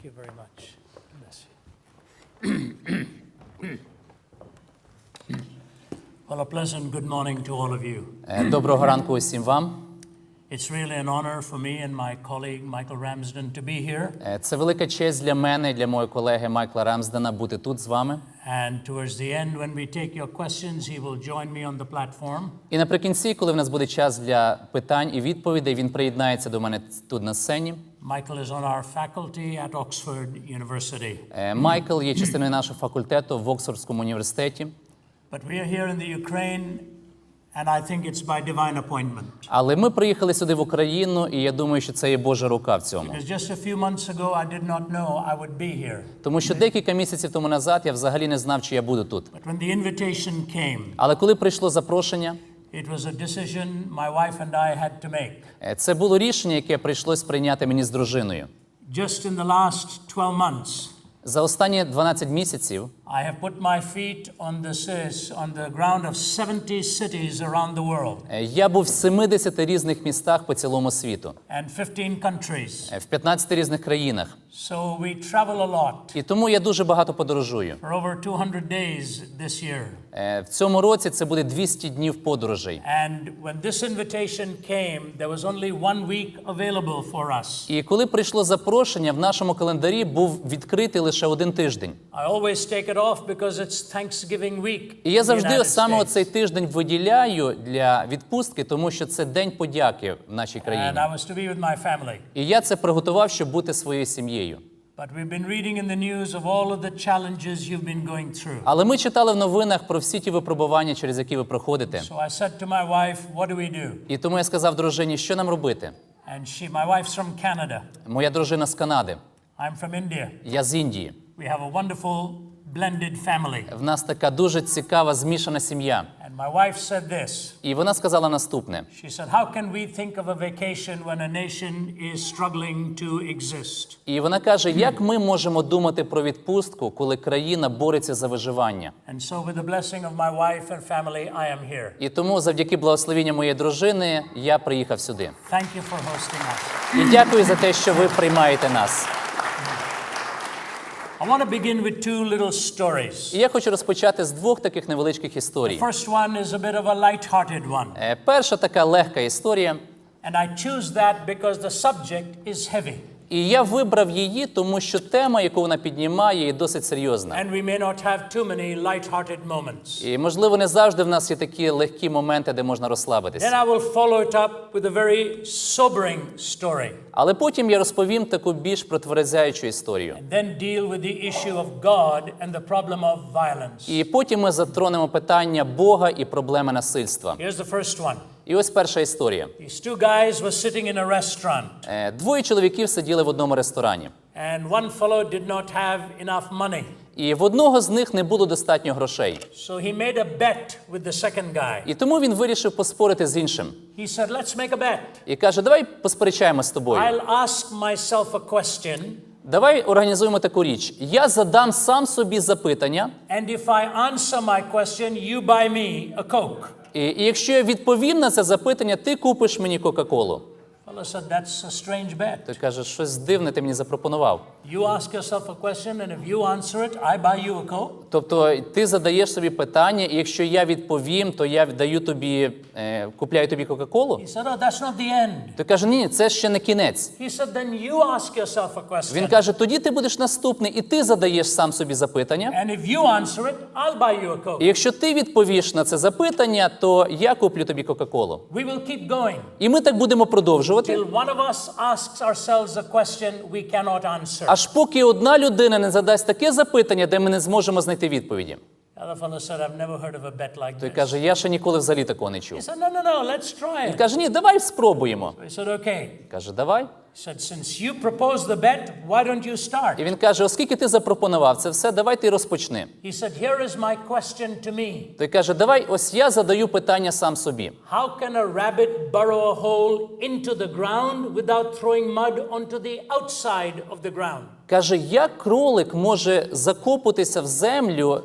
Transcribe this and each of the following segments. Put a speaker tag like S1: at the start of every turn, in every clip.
S1: you very much. Bless you. Well, a pleasant good morning to all of you.
S2: Доброго ранку усім вам.
S1: It's really an honor for me and my colleague Michael Ramsden to be here.
S2: Це велика честь для мене і для моєї колеги Майкла Рамсдена бути тут з вами.
S1: And towards the end, when we take your questions, he will join me on the platform.
S2: І наприкінці, коли в нас буде час для питань і відповідей, він приєднається до мене тут на сцені.
S1: Michael is on our faculty at Oxford University.
S2: Майкл є частиною нашого факультету в Оксфордському університеті.
S1: But we are here in the Ukraine, and I think it's by divine appointment.
S2: Але ми приїхали сюди в Україну, і я думаю, що це є Божа рука в цьому.
S1: Because just a few months ago, I did not know I would be here.
S2: Тому що декілька місяців тому назад я взагалі не знав, чи я буду тут.
S1: But when the invitation came,
S2: Але коли прийшло запрошення,
S1: it was a decision my wife and I had to make.
S2: це було рішення, яке прийшлось прийняти мені з дружиною.
S1: Just in the last 12 months,
S2: За останні 12 місяців
S1: I have put my feet on the ground of 70 cities around the world.
S2: Я був в 70 різних містах по цілому світу.
S1: And 15 countries.
S2: В 15 різних країнах.
S1: So we travel a lot.
S2: І тому я дуже багато подорожую.
S1: For over 200 days this year.
S2: В цьому році це буде 200 днів подорожей.
S1: And when this invitation came, there was only 1 week available for us.
S2: І коли прийшло запрошення, в нашому календарі був відкритий лише один тиждень.
S1: I always take it off because it's Thanksgiving week.
S2: І я завжди саме цей тиждень виділяю для відпустки, тому що це день подяки в нашій країні.
S1: And I was to be with my family.
S2: І я це приготував, щоб бути своєю сім'єю.
S1: But we've been reading in the news of all of the challenges you've been going through.
S2: Але ми читали в новинах про всі ті випробування, через які ви проходите.
S1: So I said to my wife, what do we do?
S2: І тому я сказав дружині, що нам робити?
S1: And my wife's from Canada.
S2: Моя дружина з Канади.
S1: I'm from India.
S2: Я з Індії.
S1: We have a wonderful blended family.
S2: В нас така дуже цікава змішана сім'я.
S1: And my wife said this.
S2: І вона сказала наступне.
S1: She said, how can we think of a vacation when a nation is struggling to exist?
S2: І вона каже, як ми можемо думати про відпустку, коли країна бореться за виживання?
S1: And so with the blessing of my wife and family, I am here.
S2: І тому завдяки благословенню моєї дружини я приїхав сюди.
S1: Thank you for hosting us.
S2: І дякую за те, що ви приймаєте нас.
S1: I want to begin with two little stories.
S2: І я хочу розпочати з двох таких невеличких історій.
S1: The first one is a bit of a light-hearted one.
S2: Перша така легка історія.
S1: And I choose that because the subject is heavy.
S2: І я вибрав її, тому що тема, яку вона піднімає, є досить серйозна.
S1: And we may not have too many light-hearted moments.
S2: І, можливо, не завжди в нас є такі легкі моменти, де можна розслабитися.
S1: Then I will follow it up with a very sobering story.
S2: Але потім я розповім таку більш протверезяючу історію.
S1: And then deal with the issue of God and the problem of violence.
S2: І потім ми затронемо питання Бога і проблеми насильства.
S1: Here's the first one.
S2: І ось перша історія.
S1: These two guys were sitting in a restaurant.
S2: Двоє чоловіків сиділи в одному ресторані.
S1: And one fellow did not have enough money.
S2: І в одного з них не було достатньо грошей.
S1: So he made a bet with the second guy.
S2: І тому він вирішив поспорити з іншим.
S1: He said, let's make a bet.
S2: І каже, давай посперечаємось з тобою.
S1: I'll ask myself a question.
S2: Давай організуємо таку річ. Я задам сам собі запитання.
S1: And if I answer my question, you buy me a Coke.
S2: І якщо я відповім на це запитання, ти купиш мені Кока-Колу.
S1: Fellow said, that's a strange bet.
S2: Ти каже, щось дивне ти мені запропонував.
S1: You ask yourself a question, and if you answer it, I buy you a Coke.
S2: Тобто ти задаєш собі питання, і якщо я відповім, то я даю тобі, купляю тобі Кока-Колу?
S1: He said, oh, that's not the end.
S2: Ти каже, ні, це ще не кінець.
S1: He said, then you ask yourself a question.
S2: Він каже, тоді ти будеш наступний, і ти задаєш сам собі запитання.
S1: And if you answer it, I'll buy you a Coke.
S2: І якщо ти відповіш на це запитання, то я куплю тобі Кока-Колу.
S1: We will keep going.
S2: І ми так будемо продовжувати.
S1: Till one of us asks ourselves a question we cannot answer.
S2: Аж поки одна людина не задасть таке запитання, де ми не зможемо знайти відповіді.
S1: The other fellow said, I've never heard of a bet like
S2: Той
S1: this.
S2: каже, я ще ніколи взагалі такого не чув.
S1: He said, no, let's try
S2: Він
S1: it.
S2: каже, ні, давай спробуємо.
S1: He said, okay.
S2: Каже, давай.
S1: He said, since you proposed the bet, why don't you start?
S2: І він каже, оскільки ти запропонував це все, давай ти розпочни.
S1: He said, here is my question to me.
S2: Той каже, давай, ось я задаю питання сам собі.
S1: How can a rabbit burrow a hole into the ground without throwing mud onto the outside of the ground?
S2: Каже, як кролик може закопатися в землю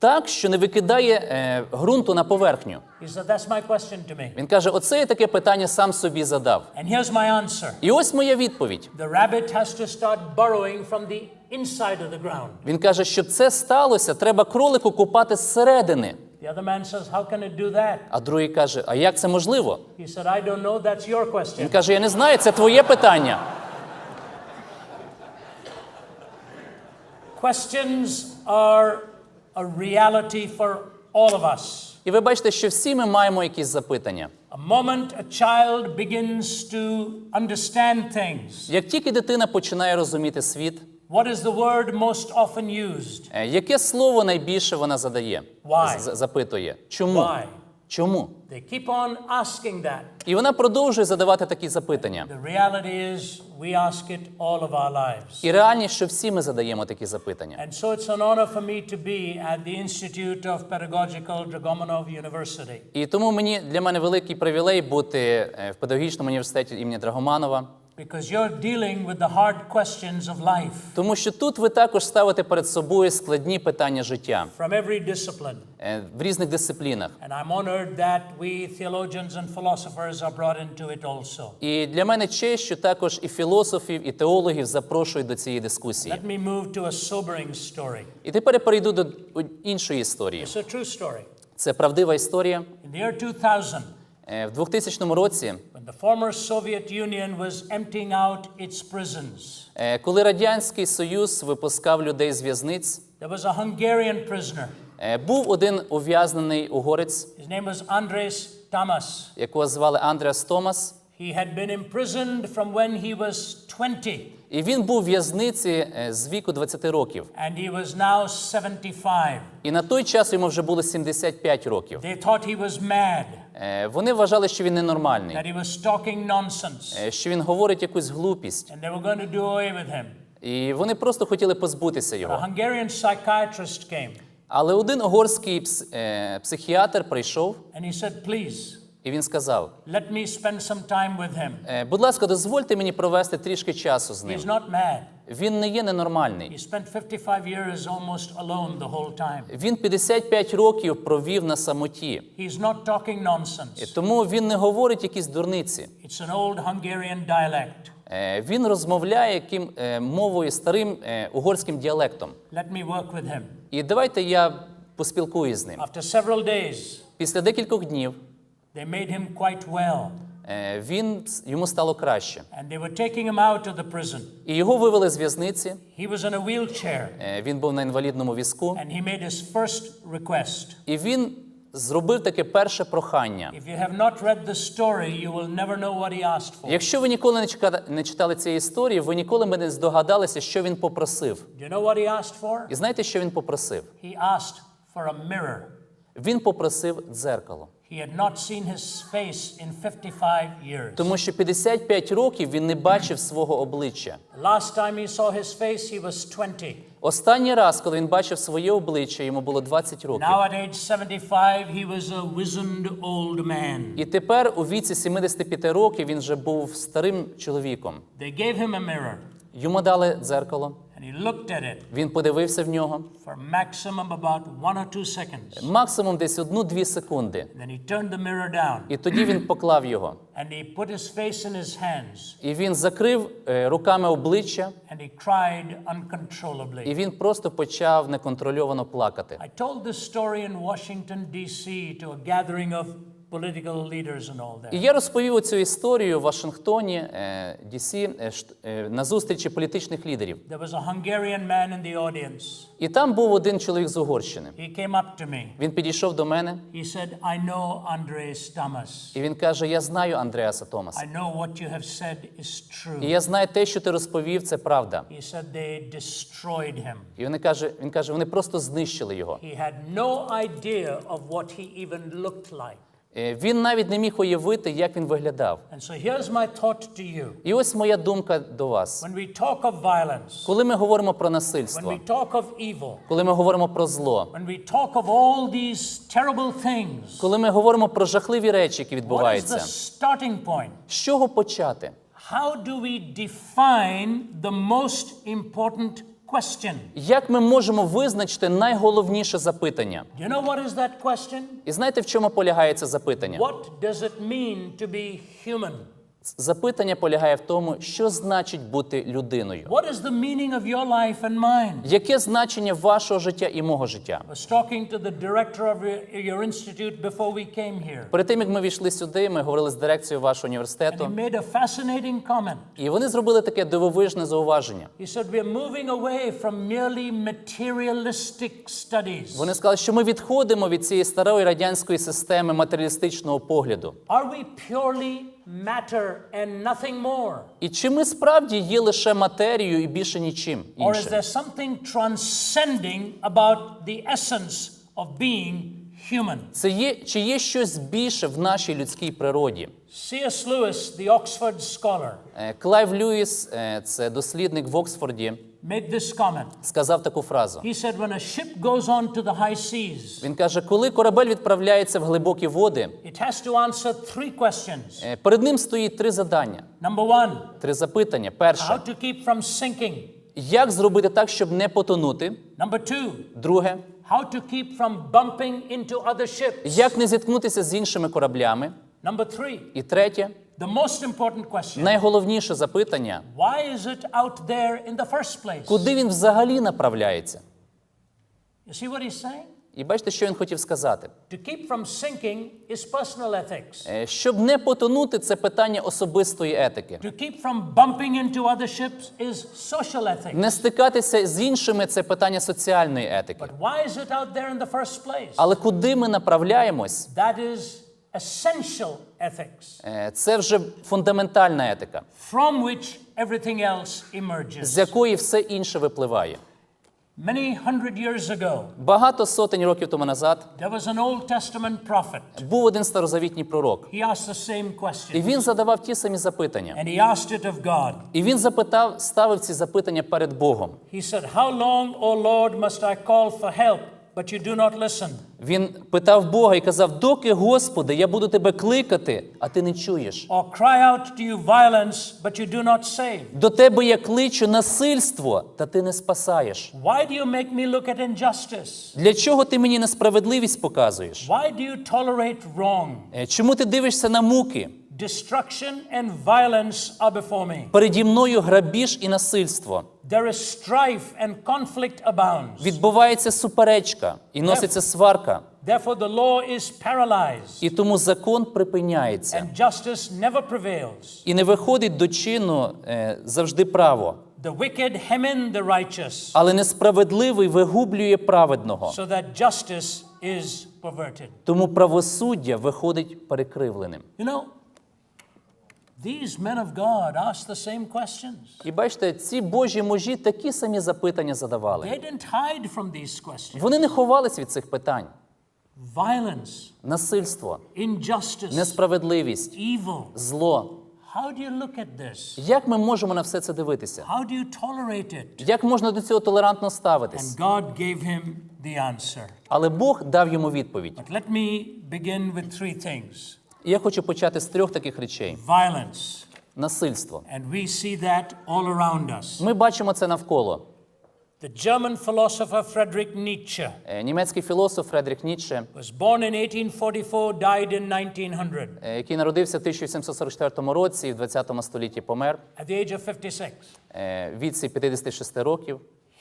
S2: так, що не викидає ґрунту на поверхню.
S1: He said, that's my question to me.
S2: Він каже, оце я таке питання сам собі задав.
S1: And here's my answer.
S2: І ось моя відповідь.
S1: The rabbit has to start burrowing from the inside of the ground.
S2: Він каже, щоб це сталося, треба кролику копати зсередини.
S1: The other man says, how can it do that?
S2: А другий каже, а як це можливо?
S1: He said, I don't know, that's your question.
S2: Він каже, я не знаю, це твоє питання.
S1: Questions are a reality for all of us.
S2: І ви бачите, що всі ми маємо якісь запитання.
S1: A moment a child begins to understand things.
S2: Як тільки дитина починає розуміти світ,
S1: What is the word most often used?
S2: Яке слово найбільше вона задає?
S1: Why?
S2: Запитує. Чому?
S1: Why?
S2: Чому?
S1: They keep on asking that.
S2: І вона продовжує задавати такі запитання.
S1: The reality is we ask it all of our lives.
S2: І реальність, що всі ми задаємо такі запитання.
S1: And so it's an honor for me to be at the Institute of Pedagogical Драгоманова University.
S2: І тому для мене великий привілей бути в педагогічному університеті імені Драгоманова.
S1: Because you're dealing with the hard questions of life.
S2: Тому що тут ви також ставите перед собою складні питання життя.
S1: From every discipline.
S2: В різних дисциплінах.
S1: And I'm honored that we theologians and philosophers are brought into it also.
S2: І для мене честь, що також і філософів, і теологів запрошують до цієї дискусії.
S1: Let me move to a sobering story.
S2: І тепер я перейду до іншої історії.
S1: It's a true story.
S2: Це правдива історія.
S1: In the year 2000,
S2: В 2000 році,
S1: when the former Soviet Union was emptying out its prisons,
S2: коли Радянський Союз випускав людей з в'язниць,
S1: there was a Hungarian prisoner.
S2: Був один ув'язнений угорець,
S1: His name was Andres Tamas.
S2: якого звали Андреас Томас.
S1: He had been imprisoned from when he was 20,
S2: І він був в в'язниці з віку 20 років.
S1: and he was now 75.
S2: І на той час йому вже було 75 років.
S1: They thought he was mad,
S2: Вони вважали, що він ненормальний,
S1: that he was talking nonsense,
S2: що він говорить якусь глупість.
S1: and they were going to do away with him.
S2: І вони просто хотіли позбутися
S1: A
S2: його.
S1: Hungarian psychiatrist came,
S2: Але один угорський психіатр прийшов,
S1: and he said, please,
S2: і він сказав,
S1: let me spend some time with him.
S2: будь ласка, дозвольте мені провести трішки часу з ним.
S1: He's not mad.
S2: Він не є ненормальний.
S1: He spent 55 years almost alone the whole time.
S2: Він 55 років провів на самоті.
S1: He's not talking
S2: І
S1: nonsense.
S2: тому він не говорить якісь дурниці.
S1: It's an old Hungarian dialect.
S2: Він розмовляє мовою старим угорським діалектом.
S1: Let me work with him.
S2: І давайте я поспілкуюсь з ним.
S1: After several days,
S2: Після декількох днів
S1: they made him quite well,
S2: йому стало краще.
S1: and they were taking him out of the prison.
S2: І його вивели з в'язниці.
S1: He was in a wheelchair,
S2: Він був на інвалідному візку.
S1: and he made his first request.
S2: І він зробив таке перше прохання.
S1: If you have not read the story, you will never know what he asked for.
S2: Якщо ви ніколи не читали цієї історії, ви ніколи б не здогадалися, що він попросив.
S1: Do you know what he asked for?
S2: І знаєте, що він попросив?
S1: He asked for a mirror.
S2: Він попросив дзеркало.
S1: He had not seen his face in 55 years.
S2: Тому що 55 років він не бачив свого обличчя.
S1: The last time he saw his face, he was 20.
S2: Останній раз, коли він бачив своє обличчя, йому було 20 років.
S1: Now at age 75, he was a wizened old man.
S2: І тепер у віці 75 років він вже був старим чоловіком.
S1: They gave him a mirror,
S2: Йому дали дзеркало,
S1: and he looked at it
S2: він подивився в нього.
S1: for maximum about 1 or 2 seconds.
S2: Максимум десь 1-2 секунди.
S1: Then he turned the mirror down,
S2: І тоді він поклав його.
S1: and he put his face in his hands,
S2: І він закрив руками обличчя,
S1: and he cried uncontrollably.
S2: і він просто почав неконтрольовано плакати.
S1: I told this story in Washington, D.C. to a gathering of political leaders and all
S2: І
S1: that.
S2: я розповів цю історію в Вашингтоні, Ді.Сі, на зустрічі політичних лідерів.
S1: There was a Hungarian man in the audience.
S2: І там був один чоловік з Угорщини.
S1: He came up to me.
S2: Він підійшов до мене,
S1: He said, I know Andres Tamas.
S2: і він каже, я знаю Андреаса Томаса.
S1: I know what you have said is true.
S2: І я знаю те, що ти розповів, це правда.
S1: He said they destroyed him.
S2: І він каже, вони просто знищили його.
S1: He had no idea of what he even looked like.
S2: Він навіть не міг уявити, як він виглядав.
S1: And so here's my thought to you.
S2: І ось моя думка до вас.
S1: When we talk of violence,
S2: Коли ми говоримо про
S1: when
S2: насильство,
S1: we talk of evil,
S2: коли ми говоримо про зло,
S1: when we talk of all these terrible things,
S2: коли ми говоримо про жахливі речі, які
S1: what is the
S2: відбуваються,
S1: starting point?
S2: з чого почати?
S1: How do we define the most important question?
S2: Як ми можемо визначити найголовніше запитання?
S1: Do you know what is that question?
S2: І знаєте, в чому полягає це запитання?
S1: What does it mean to be human?
S2: Запитання полягає в тому, що значить бути людиною.
S1: What is the meaning of your life and mine?
S2: Яке значення вашого життя і мого життя?
S1: I was talking to the director of your institute before we came here.
S2: Перед тим, як ми війшли сюди, ми говорили з дирекцією вашого
S1: And
S2: університету,
S1: he made a fascinating comment.
S2: і вони зробили таке дивовижне зауваження.
S1: He said, we're moving away from merely materialistic studies.
S2: Вони сказали, що ми відходимо від цієї старої радянської системи матеріалістичного погляду.
S1: Are we purely matter and nothing more?
S2: І чи ми справді є лише матерією і більше нічим
S1: Or is
S2: іншим?
S1: there something transcending about the essence of being human?
S2: Чи є щось більше в нашій людській природі?
S1: C.S. Lewis, the Oxford scholar,
S2: Клайв Льюіс, це дослідник в Оксфорді,
S1: made this comment.
S2: сказав таку фразу.
S1: He said, when a ship goes on to the high seas,
S2: Він каже, коли корабель відправляється в глибокі води,
S1: it has to answer three questions.
S2: перед ним стоїть три завдання,
S1: Number one,
S2: три запитання. Перше,
S1: how to keep from sinking.
S2: як зробити так, щоб не потонути?
S1: Number two,
S2: Друге,
S1: how to keep from bumping into other ships.
S2: як не зіткнутися з іншими кораблями?
S1: Number three,
S2: І третє,
S1: the most important question.
S2: найголовніше запитання,
S1: Why is it out there in the first place?
S2: куди він взагалі направляється?
S1: You see what he's saying?
S2: І бачите, що він хотів сказати?
S1: To keep from sinking is personal ethics.
S2: Щоб не потонути, це питання особистої етики.
S1: To keep from bumping into other ships is social ethics.
S2: Не стикатися з іншими – це питання соціальної етики.
S1: But why is it out there in the first place?
S2: Але куди ми направляємось,
S1: That is essential ethics,
S2: це вже фундаментальна етика,
S1: from which everything else emerges.
S2: з якої все інше випливає.
S1: Many hundred years ago,
S2: Багато сотень років тому назад
S1: there was an Old Testament prophet.
S2: був один старозавітній пророк.
S1: He asked the same
S2: І
S1: question.
S2: він задавав ті самі запитання.
S1: And he asked it of God.
S2: І він ставив ці запитання перед Богом.
S1: He said, how long, O Lord, must I call for help, but you do not listen?
S2: Він питав Бога і казав, доки, Господи, я буду тебе кликати, а ти не чуєш.
S1: Or cry out to you violence, but you do not save?
S2: До тебе я кличу насильство, та ти не спасаєш.
S1: Why do you make me look at injustice?
S2: Для чого ти мені несправедливість показуєш?
S1: Why do you tolerate wrong?
S2: Чому ти дивишся на муки?
S1: Destruction and violence are before me.
S2: Переді мною грабіж і насильство.
S1: There is strife and conflict abounds.
S2: Відбувається суперечка і носиться сварка.
S1: Therefore the law is paralyzed
S2: І тому закон припиняється.
S1: and justice never prevails.
S2: І не виходить до чину завжди право.
S1: The wicked hem in the righteous
S2: Але несправедливий вигублює праведного.
S1: so that justice is perverted.
S2: Тому правосуддя виходить перекривленим.
S1: You know, these men of God asked the same questions.
S2: І бачите, ці Божі мужі такі самі запитання задавали.
S1: They didn't hide from these questions.
S2: Вони не ховались від цих питань.
S1: Violence,
S2: Насильство,
S1: injustice,
S2: несправедливість,
S1: evil.
S2: зло.
S1: How do you look at this?
S2: Як ми можемо на все це дивитися?
S1: How do you tolerate it?
S2: Як можна до цього толерантно ставитись?
S1: And God gave him the answer.
S2: Але Бог дав йому відповідь.
S1: But let me begin with three things.
S2: І я хочу почати з трьох таких речей.
S1: Violence.
S2: Насильство.
S1: And we see that all around us.
S2: Ми бачимо це навколо.
S1: The German philosopher Friedrich Nietzsche
S2: Німецький філософ Фредріх Ніцше,
S1: was born in 1844, died in 1900,
S2: який народився в 1744 році і в 20 столітті помер
S1: at the age of 56.
S2: в віці 56 років.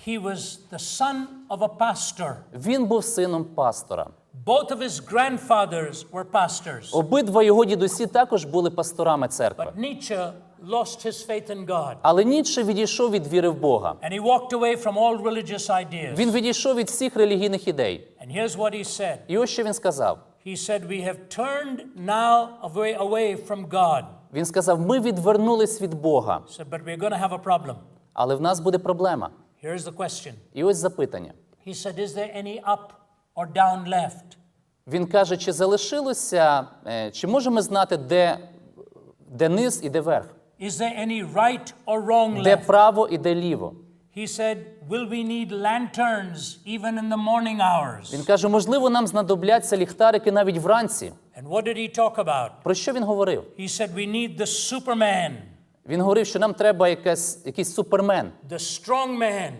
S1: He was the son of a pastor.
S2: Він був сином пастора.
S1: Both of his grandfathers were pastors.
S2: Обидва його дідусі також були пасторами церкви.
S1: But Nietzsche lost his faith in God.
S2: Але Ніцше відійшов від віри в Бога.
S1: And he walked away from all religious ideas.
S2: Він відійшов від всіх релігійних ідей.
S1: And here's what he said.
S2: І ось що він сказав.
S1: He said, we have turned now away from God.
S2: Він сказав, ми відвернулись від Бога,
S1: He said, but we're going to have a problem.
S2: але в нас буде проблема.
S1: Here's the question.
S2: І ось запитання.
S1: He said, is there any up or down left?
S2: Він каже, чи залишилося, чи можемо знати, де низ і де верх?
S1: Is there any right or wrong
S2: Де
S1: left?
S2: право і де ліво?
S1: He said, will we need lanterns even in the morning hours?
S2: Він каже, можливо, нам знадобляться ліхтарики навіть вранці.
S1: And what did he talk about?
S2: Про що він говорив?
S1: He said, we need the Superman.
S2: Він говорив, що нам треба якийсь супермен,
S1: the strong man,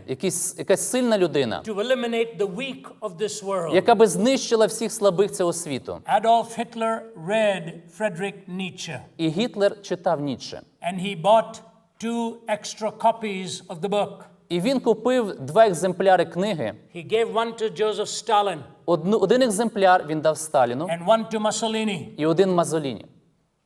S2: якась сильна людина,
S1: to eliminate the weak of this world.
S2: яка би знищила всіх слабих цього світу.
S1: Adolf Hitler read Friedrich Nietzsche,
S2: І Гітлер читав Ніцше.
S1: and he bought 2 extra copies of the book.
S2: І він купив 2 екземпляри книги.
S1: He gave one to Joseph Stalin
S2: Один екземпляр він дав Сталіну
S1: and one to Mussolini,
S2: і один Мазоліні.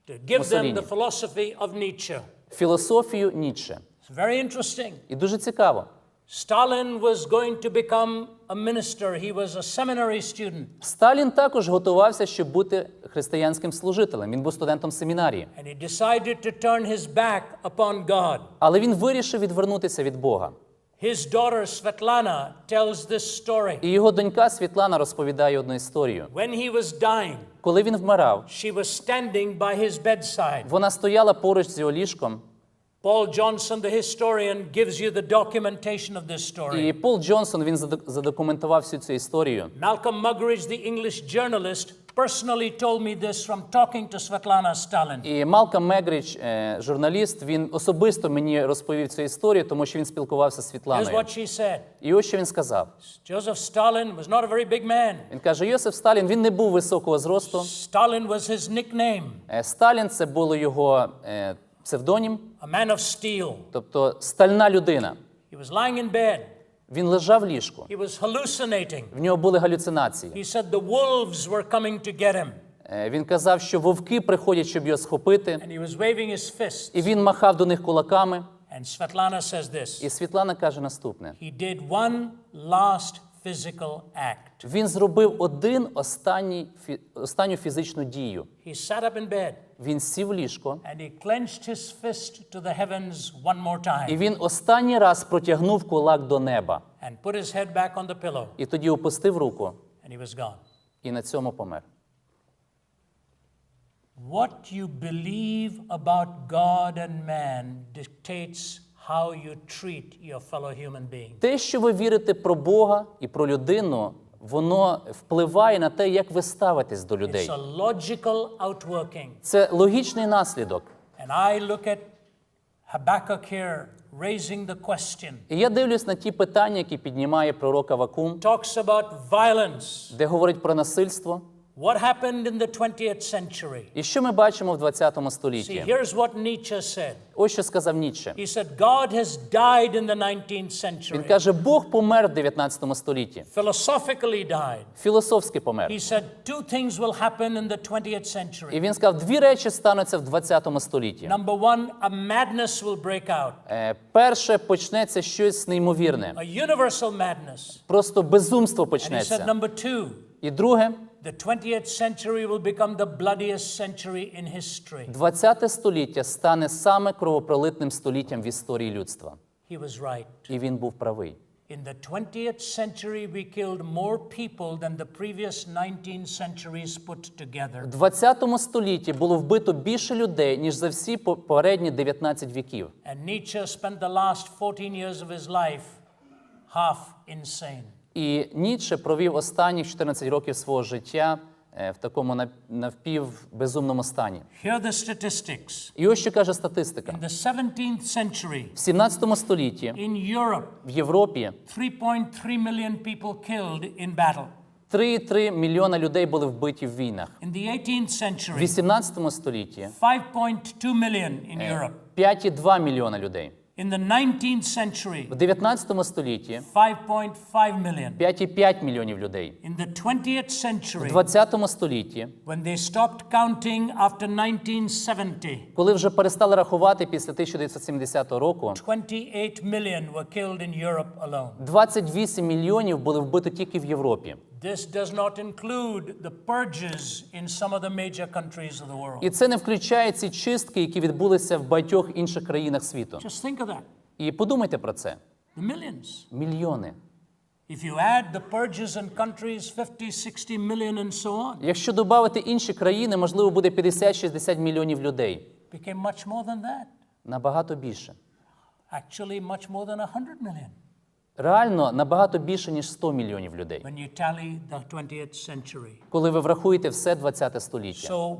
S1: to give them
S2: Mussolini.
S1: the philosophy of Nietzsche.
S2: Філософію Ніцше.
S1: It's very interesting.
S2: І дуже цікаво.
S1: Stalin was going to become a minister. He was a seminary student.
S2: Сталін також готувався, щоб бути християнським служителем. Він був студентом семінарії.
S1: And he decided to turn his back upon God.
S2: Але він вирішив відвернутися від Бога.
S1: His daughter Svetlana tells this story.
S2: І його донька Світлана розповідає одну історію.
S1: When he was dying,
S2: Коли він вмирав,
S1: she was standing by his bedside.
S2: вона стояла поруч з його ліжком.
S1: Paul Johnson, the historian, gives you the documentation of this story.
S2: І Пол Джонсон, він задокументував всю цю історію.
S1: Malcolm Muggeridge, the English journalist, personally told me this from talking to Svetlana Stalin.
S2: І Малком Мегрідж, журналіст, він особисто мені розповів цю історію, тому що він спілкувався з
S1: Here's
S2: Світланою.
S1: what she said.
S2: І ось що він сказав.
S1: Joseph Stalin was not a very big man.
S2: Він каже, Йосиф Сталін, він не був високого зросту.
S1: Stalin was his nickname,
S2: Сталін – це було його псевдонім,
S1: a man of steel.
S2: тобто стальна людина.
S1: He was lying in bed.
S2: Він лежав в ліжку,
S1: He was hallucinating.
S2: в нього були галюцинації.
S1: He said the wolves were coming to get him.
S2: Він казав, що вовки приходять, щоб його схопити,
S1: And he was waving his fist.
S2: і він махав до них кулаками.
S1: And Svetlana says this.
S2: І Світлана каже наступне.
S1: He did one last physical act.
S2: Він зробив останню фізичну дію.
S1: He sat up in bed
S2: Він сів в ліжко,
S1: and he clenched his fist to the heavens one more
S2: і
S1: time
S2: він останній раз протягнув кулак до неба.
S1: and put his head back on the pillow
S2: І тоді опустив руку,
S1: and he was gone.
S2: і на цьому помер.
S1: What you believe about God and man dictates how you treat your fellow human being.
S2: Те, що ви вірите про Бога і про людину, воно впливає на те, як ви ставитесь до людей.
S1: It's a logical outworking.
S2: Це логічний наслідок.
S1: And I look at Habakkuk here raising the question.
S2: І я дивлюсь на ті питання, які піднімає пророк Авакум,
S1: Talks about violence.
S2: де говорить про насильство.
S1: What happened in the 20th century?
S2: І що ми бачимо в 20
S1: See,
S2: столітті?
S1: here's what Nietzsche said.
S2: Ось що сказав Ніцше.
S1: He said, God has died in the 19th
S2: Він
S1: century.
S2: каже, Бог помер в 19 столітті.
S1: Philosophically died.
S2: Філософськи помер.
S1: He said, two things will happen in the 20th century.
S2: І він сказав, 2 речі стануться в 20 столітті.
S1: Number one, a madness will break out.
S2: Перше, почнеться щось неймовірне.
S1: A universal madness.
S2: Просто безумство
S1: And he said,
S2: почнеться.
S1: number two,
S2: І друге,
S1: the 20th century will become the bloodiest century in history.
S2: 20 століття стане саме кровопролитним століттям в історії людства.
S1: He was right.
S2: І він був правий.
S1: In the 20th century, we killed more people than the previous 19 centuries put together.
S2: В 20 столітті було вбито більше людей, ніж за всі попередні 19 віків.
S1: And Nietzsche spent the last 14 years of his life half insane.
S2: І Ніцше провів останні 14 років свого життя в такому напівбезумному стані.
S1: Here are the statistics.
S2: І ось що каже статистика.
S1: In the 17th century,
S2: В 17 столітті
S1: in Europe,
S2: в Європі
S1: 3.3 million people killed in battle.
S2: 3,3 мільйона людей були вбиті в війнах.
S1: In the 18th
S2: В
S1: century,
S2: 18 столітті
S1: 5.2 million in Europe.
S2: 5,2 мільйона людей.
S1: In the 19th century,
S2: В 19 столітті
S1: 5.5 million.
S2: 5,5 мільйонів людей.
S1: In the 20th
S2: В
S1: century,
S2: 20 столітті,
S1: when they stopped counting after 1970,
S2: коли вже перестали рахувати після 1970 року,
S1: 28 million were killed in Europe alone.
S2: 28 мільйонів були вбито тільки в Європі.
S1: This does not include the purges in some of the major countries of the world.
S2: І це не включає ці чистки, які відбулися в багатьох інших країнах світу.
S1: Just think of that.
S2: І подумайте про це.
S1: The millions.
S2: Мільйони.
S1: If you add the purges in countries 50, 60 million and so on,
S2: Якщо додати інші країни, можливо, буде 50-60 мільйонів людей.
S1: became much more than that.
S2: Набагато більше.
S1: Actually, much more than 100 million.
S2: Реально набагато більше, ніж 100 мільйонів людей,
S1: when you tally the 20th century.
S2: коли ви врахуєте все 20 століття.
S1: So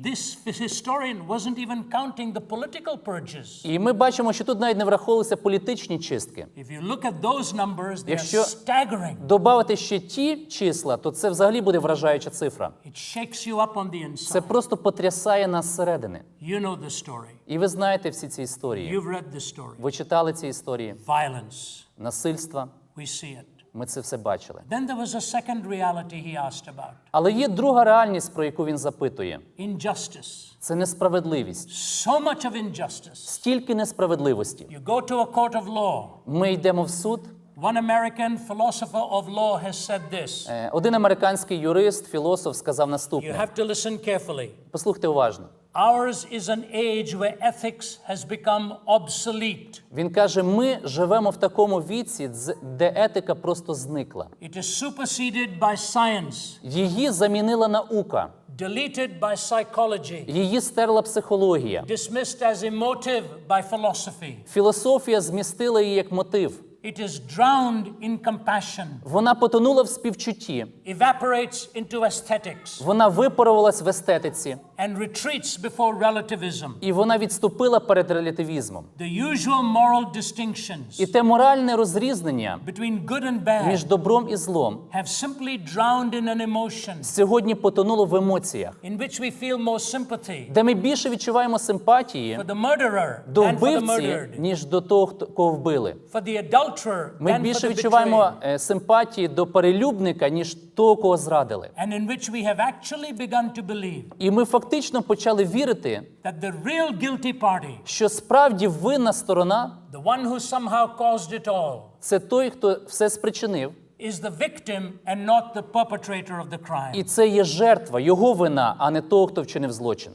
S1: this historian wasn't even counting the political purges.
S2: І ми бачимо, що тут навіть не враховувалися політичні чистки.
S1: If you look at those numbers, they
S2: Якщо
S1: are staggering.
S2: додати ще ті числа, то це взагалі буде вражаюча цифра.
S1: It shakes you up on the
S2: Це
S1: inside.
S2: просто потрясає нас зсередини.
S1: You know the story.
S2: І ви знаєте всі ці історії.
S1: You've read the story.
S2: Ви читали ці історії.
S1: Violence.
S2: Насильства.
S1: We see it.
S2: Ми це все бачили.
S1: Then there was a second reality he asked about.
S2: Але є друга реальність, про яку він запитує.
S1: Injustice.
S2: Це несправедливість.
S1: So much of injustice.
S2: Стільки несправедливості.
S1: You go to a court of law.
S2: Ми йдемо в суд.
S1: One American philosopher of law has said this.
S2: Один американський юрист, філософ сказав
S1: You
S2: наступне.
S1: have to listen carefully.
S2: Послухайте уважно.
S1: Ours is an age where ethics has become obsolete.
S2: Він каже, ми живемо в такому віці, де етика просто зникла.
S1: It is superseded by science,
S2: Її замінила наука.
S1: deleted by psychology,
S2: Її стерла психологія.
S1: dismissed as emotive by philosophy.
S2: Філософія змістила її як мотив.
S1: It is drowned in compassion,
S2: Вона потонула в співчутті.
S1: evaporates into aesthetics,
S2: Вона випарувалась в естетиці.
S1: and retreats before relativism.
S2: І вона відступила перед релятивізмом.
S1: The usual moral distinctions
S2: І те моральне розрізнення
S1: between good and
S2: між
S1: bad
S2: добром і злом
S1: have simply drowned in an emotion
S2: сьогодні потонуло в емоціях,
S1: in which we feel more sympathy
S2: де ми більше відчуваємо симпатії
S1: for the murderer
S2: до
S1: than for the
S2: вбивці,
S1: murdered,
S2: ніж до того, кого вбили.
S1: for the adulterer
S2: Ми
S1: than for
S2: більше
S1: the
S2: відчуваємо
S1: betrayed,
S2: симпатії до перелюбника, ніж того, кого зрадили.
S1: and in which we have actually begun to believe
S2: І ми фактично почали вірити,
S1: that the real guilty party,
S2: що справді винна сторона
S1: the one who somehow caused it all,
S2: – це той, хто все спричинив,
S1: is the victim and not the perpetrator of the crime.
S2: і це є жертва, його вина, а не того, хто вчинив злочин.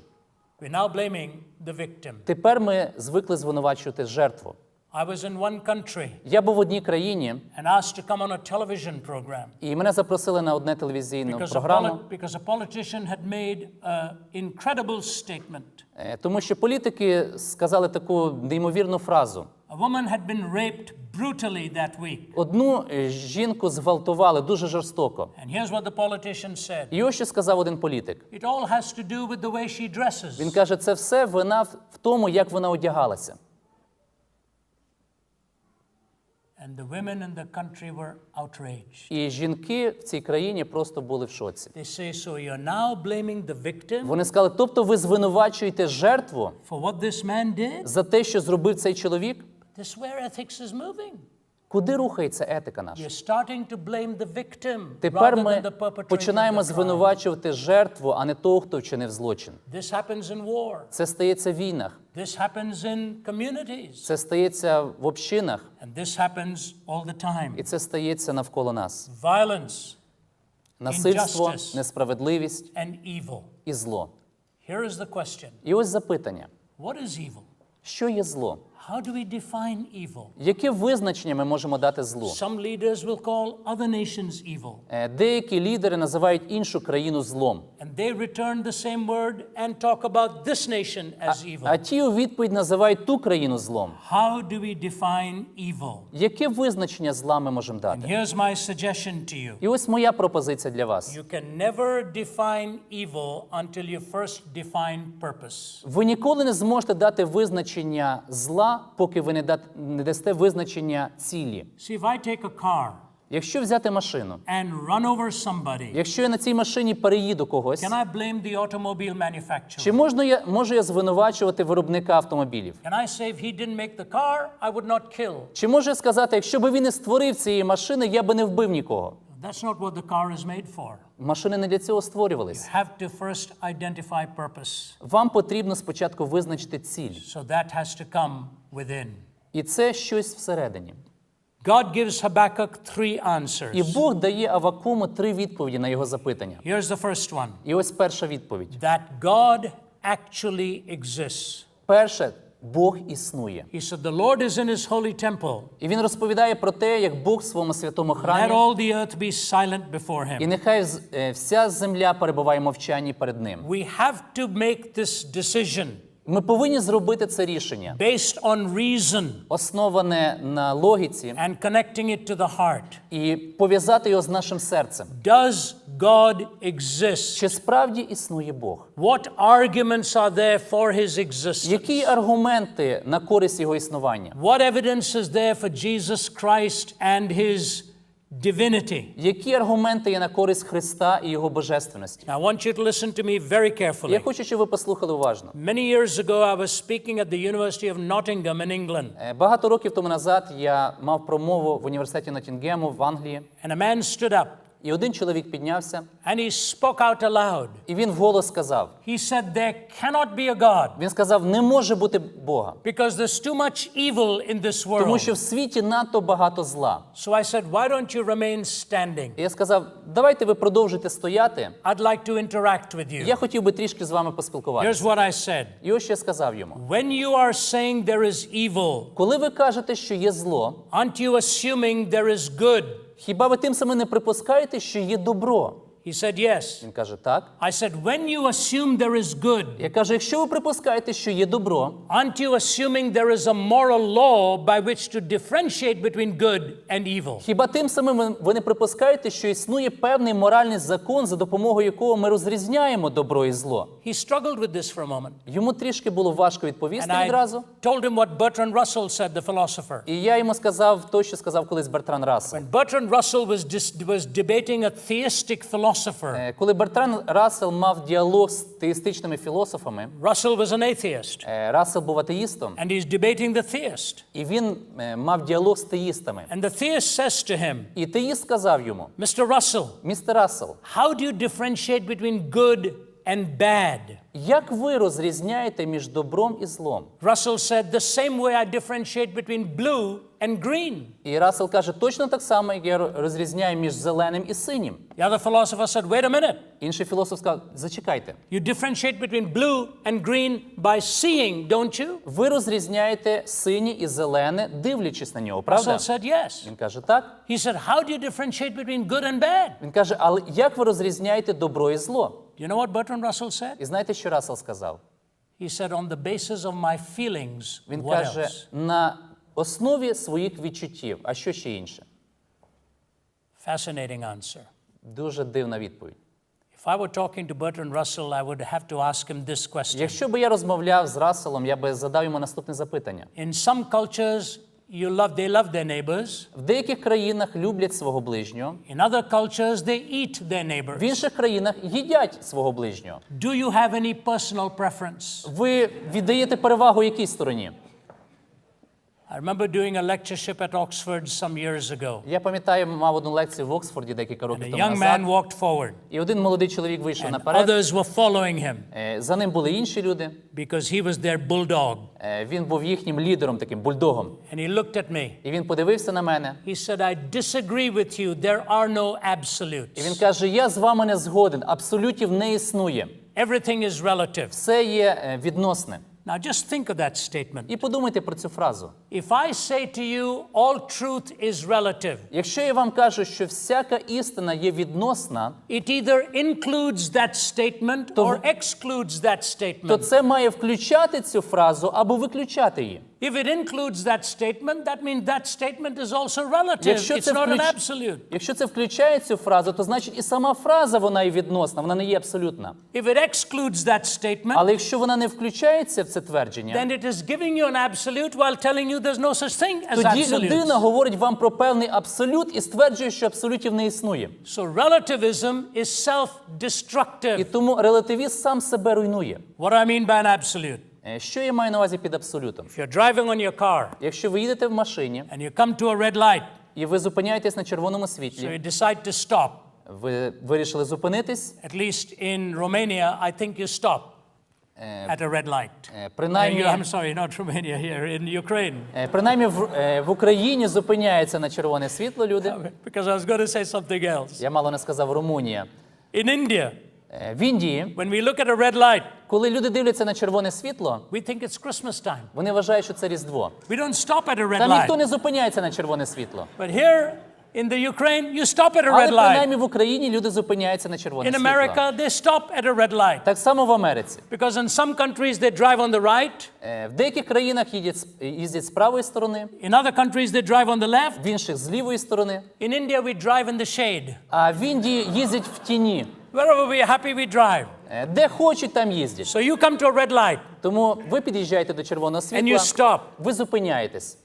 S1: We're now blaming the victim.
S2: Тепер ми звикли звинувачувати жертву.
S1: I was in one country
S2: Я був в одній країні,
S1: and asked to come on a television program
S2: і мене запросили на одне телевізійну
S1: because
S2: програму,
S1: a politician had made an incredible statement.
S2: тому що політики сказали таку неймовірну фразу.
S1: A woman had been raped brutally that week.
S2: Одну жінку зґвалтували дуже жорстоко.
S1: And here's what the politician said.
S2: І ось що сказав один політик.
S1: It all has to do with the way she dresses.
S2: Він каже, це все вина в тому, як вона одягалася.
S1: And the women in the country were outraged.
S2: І жінки в цій країні просто були в шоці.
S1: They say, so you're now blaming the victim
S2: Вони сказали, тобто ви звинувачуєте жертву
S1: for what this man did?
S2: за те, що зробив цей чоловік?
S1: This is where ethics is moving.
S2: Куди рухається етика наша?
S1: You're starting to blame the victim
S2: Тепер
S1: rather
S2: ми
S1: than the perpetrator
S2: починаємо
S1: of the crime.
S2: звинувачувати жертву, а не того, хто вчинив злочин.
S1: This happens in war.
S2: Це стається в війнах,
S1: This happens in communities.
S2: це стається в общинах,
S1: And this happens all the time.
S2: і це стається навколо нас.
S1: Violence
S2: Насильство,
S1: Injustice.
S2: несправедливість
S1: and evil.
S2: і зло.
S1: Here is the question.
S2: І ось запитання.
S1: What is evil?
S2: Що є зло?
S1: How do we define evil?
S2: Яке визначення ми можемо дати злу?
S1: Some leaders will call other nations evil.
S2: Деякі лідери називають іншу країну злом.
S1: And they return the same word and talk about this nation as
S2: А
S1: evil.
S2: ті у відповідь називають ту країну злом.
S1: How do we define evil?
S2: Яке визначення зла ми можемо
S1: And
S2: дати?
S1: here's my suggestion to you.
S2: І ось моя пропозиція для вас.
S1: You can never define evil until you first define purpose.
S2: Ви ніколи не зможете дати визначення зла, поки ви не дасте визначення цілі.
S1: See, if I take a car
S2: Якщо взяти машину,
S1: and run over somebody,
S2: якщо я на цій машині переїду когось,
S1: can I blame the automobile manufacturer?
S2: чи можу я звинувачувати виробника автомобілів?
S1: Can I say if he didn't make the car, I would not kill?
S2: Чи можу я сказати, якщо б він не створив цієї машини, я би не вбив нікого?
S1: That's not what the car is made for.
S2: Машини не для цього створювались.
S1: You have to first identify purpose.
S2: Вам потрібно спочатку визначити ціль.
S1: So that has to come within.
S2: І це щось всередині.
S1: God gives Habakkuk 3
S2: І
S1: answers.
S2: Бог дає Авакуму 3 відповіді на його запитання.
S1: Here's the first one.
S2: І ось перша відповідь.
S1: That God actually exists.
S2: Перше, Бог існує.
S1: He said, the Lord is in his holy temple.
S2: І він розповідає про те, як Бог в своєму святому
S1: Let
S2: храмі,
S1: all the earth be silent before
S2: і
S1: him.
S2: нехай вся земля перебуває в мовчанні перед ним.
S1: We have to make this decision.
S2: Ми повинні зробити це рішення,
S1: based on reason
S2: основане на логіці,
S1: and connecting it to the heart.
S2: і пов'язати його з нашим серцем.
S1: Does God exist?
S2: Чи справді існує Бог?
S1: What arguments are there for his existence?
S2: Які аргументи на користь його існування?
S1: What evidence is there for Jesus Christ and his divinity?
S2: Які аргументи є на користь Христа і його божественності?
S1: Now, I want you to listen to me very
S2: Я
S1: carefully.
S2: хочу, щоб ви послухали уважно.
S1: Many years ago, I was speaking at the University of Nottingham in England,
S2: Багато років тому назад я мав промову в університеті Ноттінгему в Англії,
S1: and a man stood up
S2: і один чоловік піднявся,
S1: and he spoke out aloud.
S2: і він вголос сказав.
S1: He said, "There cannot be a God
S2: Він сказав, не може бути Бога,
S1: because there's too much evil in this
S2: тому
S1: world."
S2: що в світі надто багато зла.
S1: So I said, "Why don't you remain standing?
S2: І я сказав, давайте ви продовжите стояти,
S1: I'd like to interact with you."
S2: я хотів би трішки з вами
S1: Here's
S2: поспілкуватися.
S1: what I said.
S2: І ось що я сказав йому.
S1: When you are saying there is evil,
S2: Коли ви кажете, що є зло,
S1: aren't you assuming there is good?
S2: хіба ви тим самим не припускаєте, що є добро?
S1: He said, yes.
S2: Він каже, так.
S1: I said, when you assume there is good,
S2: Я кажу, якщо ви припускаєте, що є добро,
S1: aren't you assuming there is a moral law by which to differentiate between good and evil?
S2: хіба тим самим ви не припускаєте, що існує певний моральний закон, за допомогою якого ми розрізняємо добро і зло?
S1: He struggled with this for a moment.
S2: Йому трішки було важко відповісти
S1: And I
S2: відразу.
S1: told him what Bertrand Russell said, the philosopher.
S2: І я йому сказав то, що сказав колись Бертран Рассел.
S1: When Bertrand Russell was debating a theistic philosopher,
S2: Коли Бертран Рассел мав діалог з теїстичними філософами,
S1: Russell was an atheist,
S2: Рассел був атеїстом,
S1: and he's debating the theist.
S2: і він мав діалог з теїстами.
S1: And the theist says to him,
S2: І теїст сказав йому,
S1: Mr. Russell,
S2: містер Рассел,
S1: how do you differentiate between good and bad?
S2: як ви розрізняєте між добром і злом?
S1: Russell said, the same way I differentiate between blue and green.
S2: І Рассел каже, точно так само, як я розрізняю між зеленим і синім.
S1: The other philosopher said, wait a minute.
S2: Інший філософ сказав, зачекайте.
S1: You differentiate between blue and green by seeing, don't you?
S2: Ви розрізняєте синє і зелене, дивлячись на нього, правда?
S1: Russell said, yes.
S2: Він каже, так.
S1: He said, how do you differentiate between good and bad?
S2: Він каже, але як ви розрізняєте добро і зло?
S1: You know what Bertrand Russell said?
S2: І знаєте, що Рассел сказав?
S1: He said, on the basis of my feelings,
S2: Він
S1: what
S2: каже,
S1: else?
S2: на основі своїх відчуттів. А що ще інше?
S1: Fascinating answer.
S2: Дуже дивна відповідь.
S1: If I were talking to Bertrand Russell, I would have to ask him this question.
S2: Якщо би я розмовляв з Расселом, я би задав йому наступне запитання.
S1: In some cultures, they love their neighbors.
S2: В деяких країнах люблять свого ближнього,
S1: In other cultures, they eat their
S2: в
S1: neighbors.
S2: інших країнах їдять свого ближнього.
S1: Do you have any personal preference?
S2: Ви віддаєте перевагу якій стороні?
S1: I remember doing a lectureship at Oxford some years ago.
S2: Я пам'ятаю, мав одну лекцію в Оксфорді декілька
S1: And
S2: років
S1: a
S2: тому
S1: young man
S2: назад.
S1: walked forward,
S2: І один молодий чоловік вийшов
S1: and
S2: наперед.
S1: others were following him
S2: За ним були інші люди.
S1: because he was their bulldog.
S2: Він був їхнім лідером, таким бульдогом.
S1: And he looked at me.
S2: І він подивився на мене.
S1: He said, I disagree with you. There are no
S2: І він
S1: absolutes.
S2: каже, я з вами не згоден, абсолютів не існує.
S1: Everything is relative.
S2: Все є відносне.
S1: Now just think of that statement.
S2: І подумайте про цю фразу.
S1: If I say to you, all truth is relative,
S2: Якщо я вам кажу, що всяка істина є відносна,
S1: it either includes that statement or excludes that
S2: то
S1: statement.
S2: це має включати цю фразу або виключати її.
S1: If it includes that statement, that means that statement is also relative.
S2: Якщо
S1: It's
S2: це,
S1: not an absolute.
S2: Якщо це включає цю фразу, то значить і сама фраза вона є відносна, вона не є абсолютна.
S1: If it excludes that statement,
S2: Але якщо вона не включається в це твердження,
S1: then it is giving you an absolute while telling you there's no such thing as
S2: тоді людина
S1: absolutes.
S2: говорить вам про певний абсолют і стверджує, що абсолютів не існує.
S1: So relativism is
S2: І
S1: self-destructive.
S2: тому релативіст сам себе руйнує.
S1: What do I mean by an absolute?
S2: Що я маю на увазі під абсолютом?
S1: If you're driving on your car
S2: Якщо ви їдете в машині
S1: and you come to a red light,
S2: і ви зупиняєтесь на червоному
S1: so
S2: світлі,
S1: you decide to stop.
S2: ви вирішили зупинитись,
S1: At least in Romania, I think you stop at a red light.
S2: принаймні,
S1: I'm sorry, not Romania, here in Ukraine.
S2: принаймні в Україні зупиняється на червоне світло люди.
S1: Because I was going to say something else.
S2: Я мало не сказав Румунія.
S1: In India,
S2: В Індії,
S1: when we look at a red light,
S2: коли люди дивляться на червоне світло,
S1: we think it's Christmas time.
S2: вони вважають, що це Різдво.
S1: We don't stop at a red
S2: Там ніхто
S1: light.
S2: не зупиняється на червоне світло.
S1: But here In the Ukraine, you stop at a
S2: Але
S1: red light.
S2: принаймні в Україні люди зупиняються на червоне
S1: In
S2: світло.
S1: America, they stop at a red light.
S2: Так само в Америці.
S1: Because in some countries, they drive on the right.
S2: В деяких країнах їздять з правої сторони,
S1: In other countries, they drive on the left.
S2: в інших з лівої сторони.
S1: In India, we drive in the shade.
S2: А в Індії їздять в тіні.
S1: Wherever we are happy, we drive.
S2: Де хочуть, там їздять.
S1: So you come to a red light
S2: Тому ви під'їжджаєте до червоного
S1: and you
S2: світла,
S1: stop.
S2: ви зупиняєтесь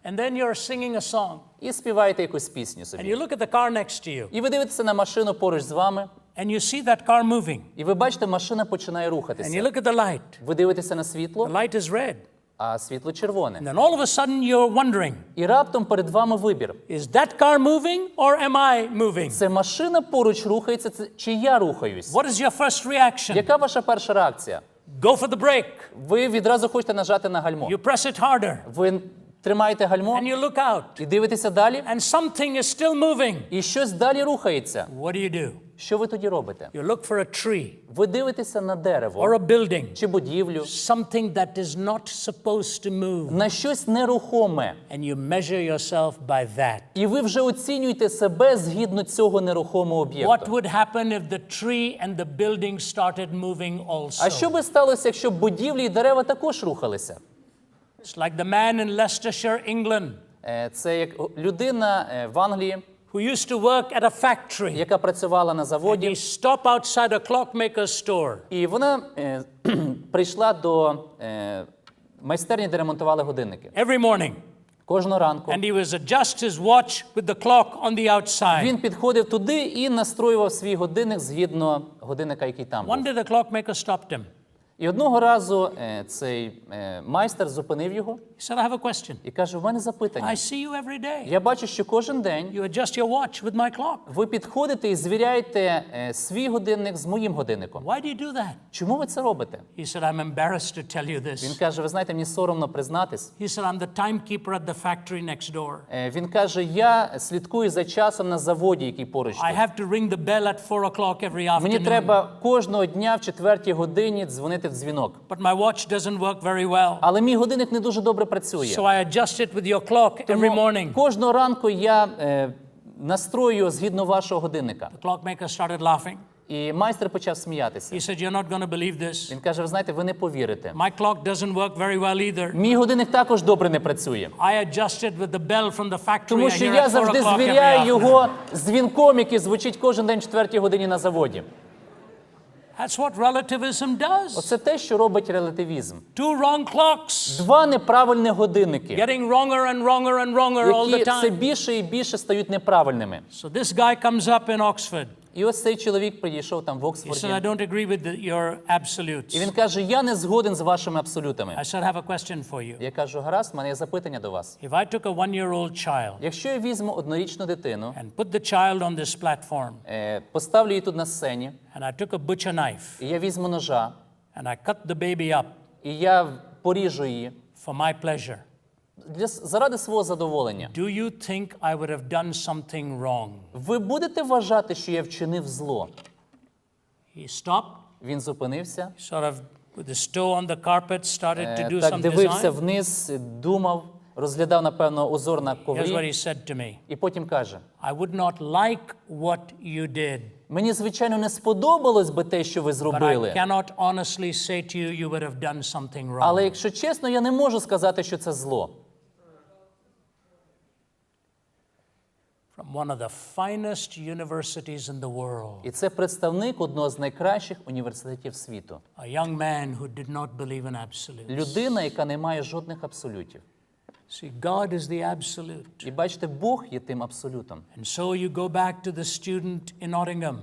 S1: And then you're singing a song.
S2: і співаєте якусь пісню
S1: And
S2: собі.
S1: you look at the car next to you.
S2: І ви дивитеся на машину поруч з вами,
S1: And you see that car moving.
S2: і ви бачите, машина починає
S1: And you
S2: рухатися.
S1: look at the light.
S2: Ви дивитеся на
S1: The
S2: світло,
S1: light is red.
S2: а світло червоне.
S1: And then all of a sudden you're wondering,
S2: І раптом перед вами вибір.
S1: is that car moving or am I moving?
S2: Це машина поруч рухається, чи я рухаюсь?
S1: What is your first reaction?
S2: Яка ваша перша реакція?
S1: Go for the brake.
S2: Ви відразу хочете нажати на гальмо.
S1: You press it harder.
S2: Ви тримаєте гальмо
S1: And you look out.
S2: і дивитеся далі,
S1: And something is still moving.
S2: і щось далі рухається.
S1: What do?
S2: Що ви тоді робите?
S1: You look for a tree
S2: Ви дивитеся на
S1: or
S2: дерево
S1: a building.
S2: чи будівлю,
S1: Something that is not supposed to move.
S2: на щось нерухоме.
S1: And you measure yourself by that.
S2: І ви вже оцінюєте себе згідно цього нерухомого
S1: What
S2: об'єкту.
S1: would happen if the tree and the building started moving also?
S2: А що би сталося, якщо будівлі і дерева також рухалися?
S1: It's like the man in Leicestershire, England,
S2: Це як людина в Англії,
S1: who used to work at a factory.
S2: яка працювала на
S1: And
S2: заводі,
S1: he stopped outside a clockmaker's store.
S2: і вона прийшла до майстерні, де ремонтували годинники.
S1: Every morning.
S2: Кожного ранку.
S1: And he was adjust his watch with the clock on the outside.
S2: Він підходив туди і настроював свій годинник згідно годинника, який там був.
S1: One day the clockmaker stopped him.
S2: І одного разу цей майстер зупинив його
S1: He said, I have a question.
S2: і каже, в мене запитання.
S1: I see you every day.
S2: Я бачу, що кожен день
S1: You adjust your watch with my clock.
S2: ви підходите і звіряєте свій годинник з моїм годинником.
S1: Why do you do that?
S2: Чому ви це робите?
S1: He said, I'm embarrassed to tell you
S2: Він
S1: this.
S2: каже, ви знаєте, мені соромно признатись.
S1: He said, I'm the timekeeper at the factory next door.
S2: Він каже, я слідкую за часом на заводі, який поруч
S1: I
S2: тут.
S1: have to ring the bell at 4 o'clock every
S2: Мені
S1: afternoon.
S2: треба кожного дня в 4-й годині дзвонити в дзвінок.
S1: But my watch doesn't work very well.
S2: Але мій годинник не дуже добре працює.
S1: So I adjust it with your clock every
S2: Тому
S1: morning.
S2: кожного ранку я настрою згідно вашого годинника.
S1: The clockmaker started laughing.
S2: І майстер почав сміятися.
S1: He said, you're not going to believe this.
S2: Він каже, ви знаєте, ви не повірите.
S1: My clock doesn't work very well either.
S2: Мій годинник також добре не працює.
S1: I adjust it with the bell from the factory.
S2: Тому
S1: I
S2: що
S1: hear
S2: я
S1: at 4
S2: завжди
S1: o'clock every
S2: звіряю
S1: afternoon.
S2: його з дзвінком, який звучить кожен день в 4-й годині на заводі.
S1: That's what relativism does.
S2: Оце те, що робить релятивізм.
S1: Two wrong clocks.
S2: Два неправильні годинники,
S1: Getting wronger and wronger and wronger all the
S2: які все
S1: time.
S2: більше і більше стають неправильними.
S1: So this guy comes up in Oxford.
S2: І ось цей чоловік підійшов там в
S1: He said, I
S2: Оксфорді.
S1: don't agree with your absolutes.
S2: І він каже, я не згоден з вашими абсолютами.
S1: I said, I have a question for you.
S2: Я кажу, гаразд, в мене є запитання до вас.
S1: If I took a 1-year-old child
S2: Якщо я візьму однорічну дитину,
S1: and put the child on this platform,
S2: поставлю її тут на сцені,
S1: and I took a butcher knife,
S2: і я візьму ножа,
S1: and I cut the baby up
S2: і я поріжу її
S1: for my pleasure,
S2: заради свого задоволення,
S1: do you think I would have done something wrong?
S2: ви будете вважати, що я вчинив зло?
S1: He stopped,
S2: Він зупинився,
S1: sort of with his toe on the carpet, started to do
S2: так
S1: some
S2: дивився
S1: design.
S2: вниз, думав, розглядав, напевно, узор на
S1: Here's what
S2: коврі,
S1: he said to me.
S2: і потім каже,
S1: I would not like what you did,
S2: мені, звичайно, не сподобалось би те, що ви
S1: but I
S2: зробили,
S1: cannot honestly say to you, you would have done something
S2: але,
S1: wrong.
S2: якщо чесно, я не можу сказати, що це зло.
S1: From one of the finest universities in the world,
S2: І це представник одного з найкращих університетів світу.
S1: a young man who did not believe in absolutes.
S2: Людина, яка не має жодних абсолютів.
S1: See, God is the absolute.
S2: І бачите, Бог є тим абсолютом.
S1: And so you go back to the student in Nottingham.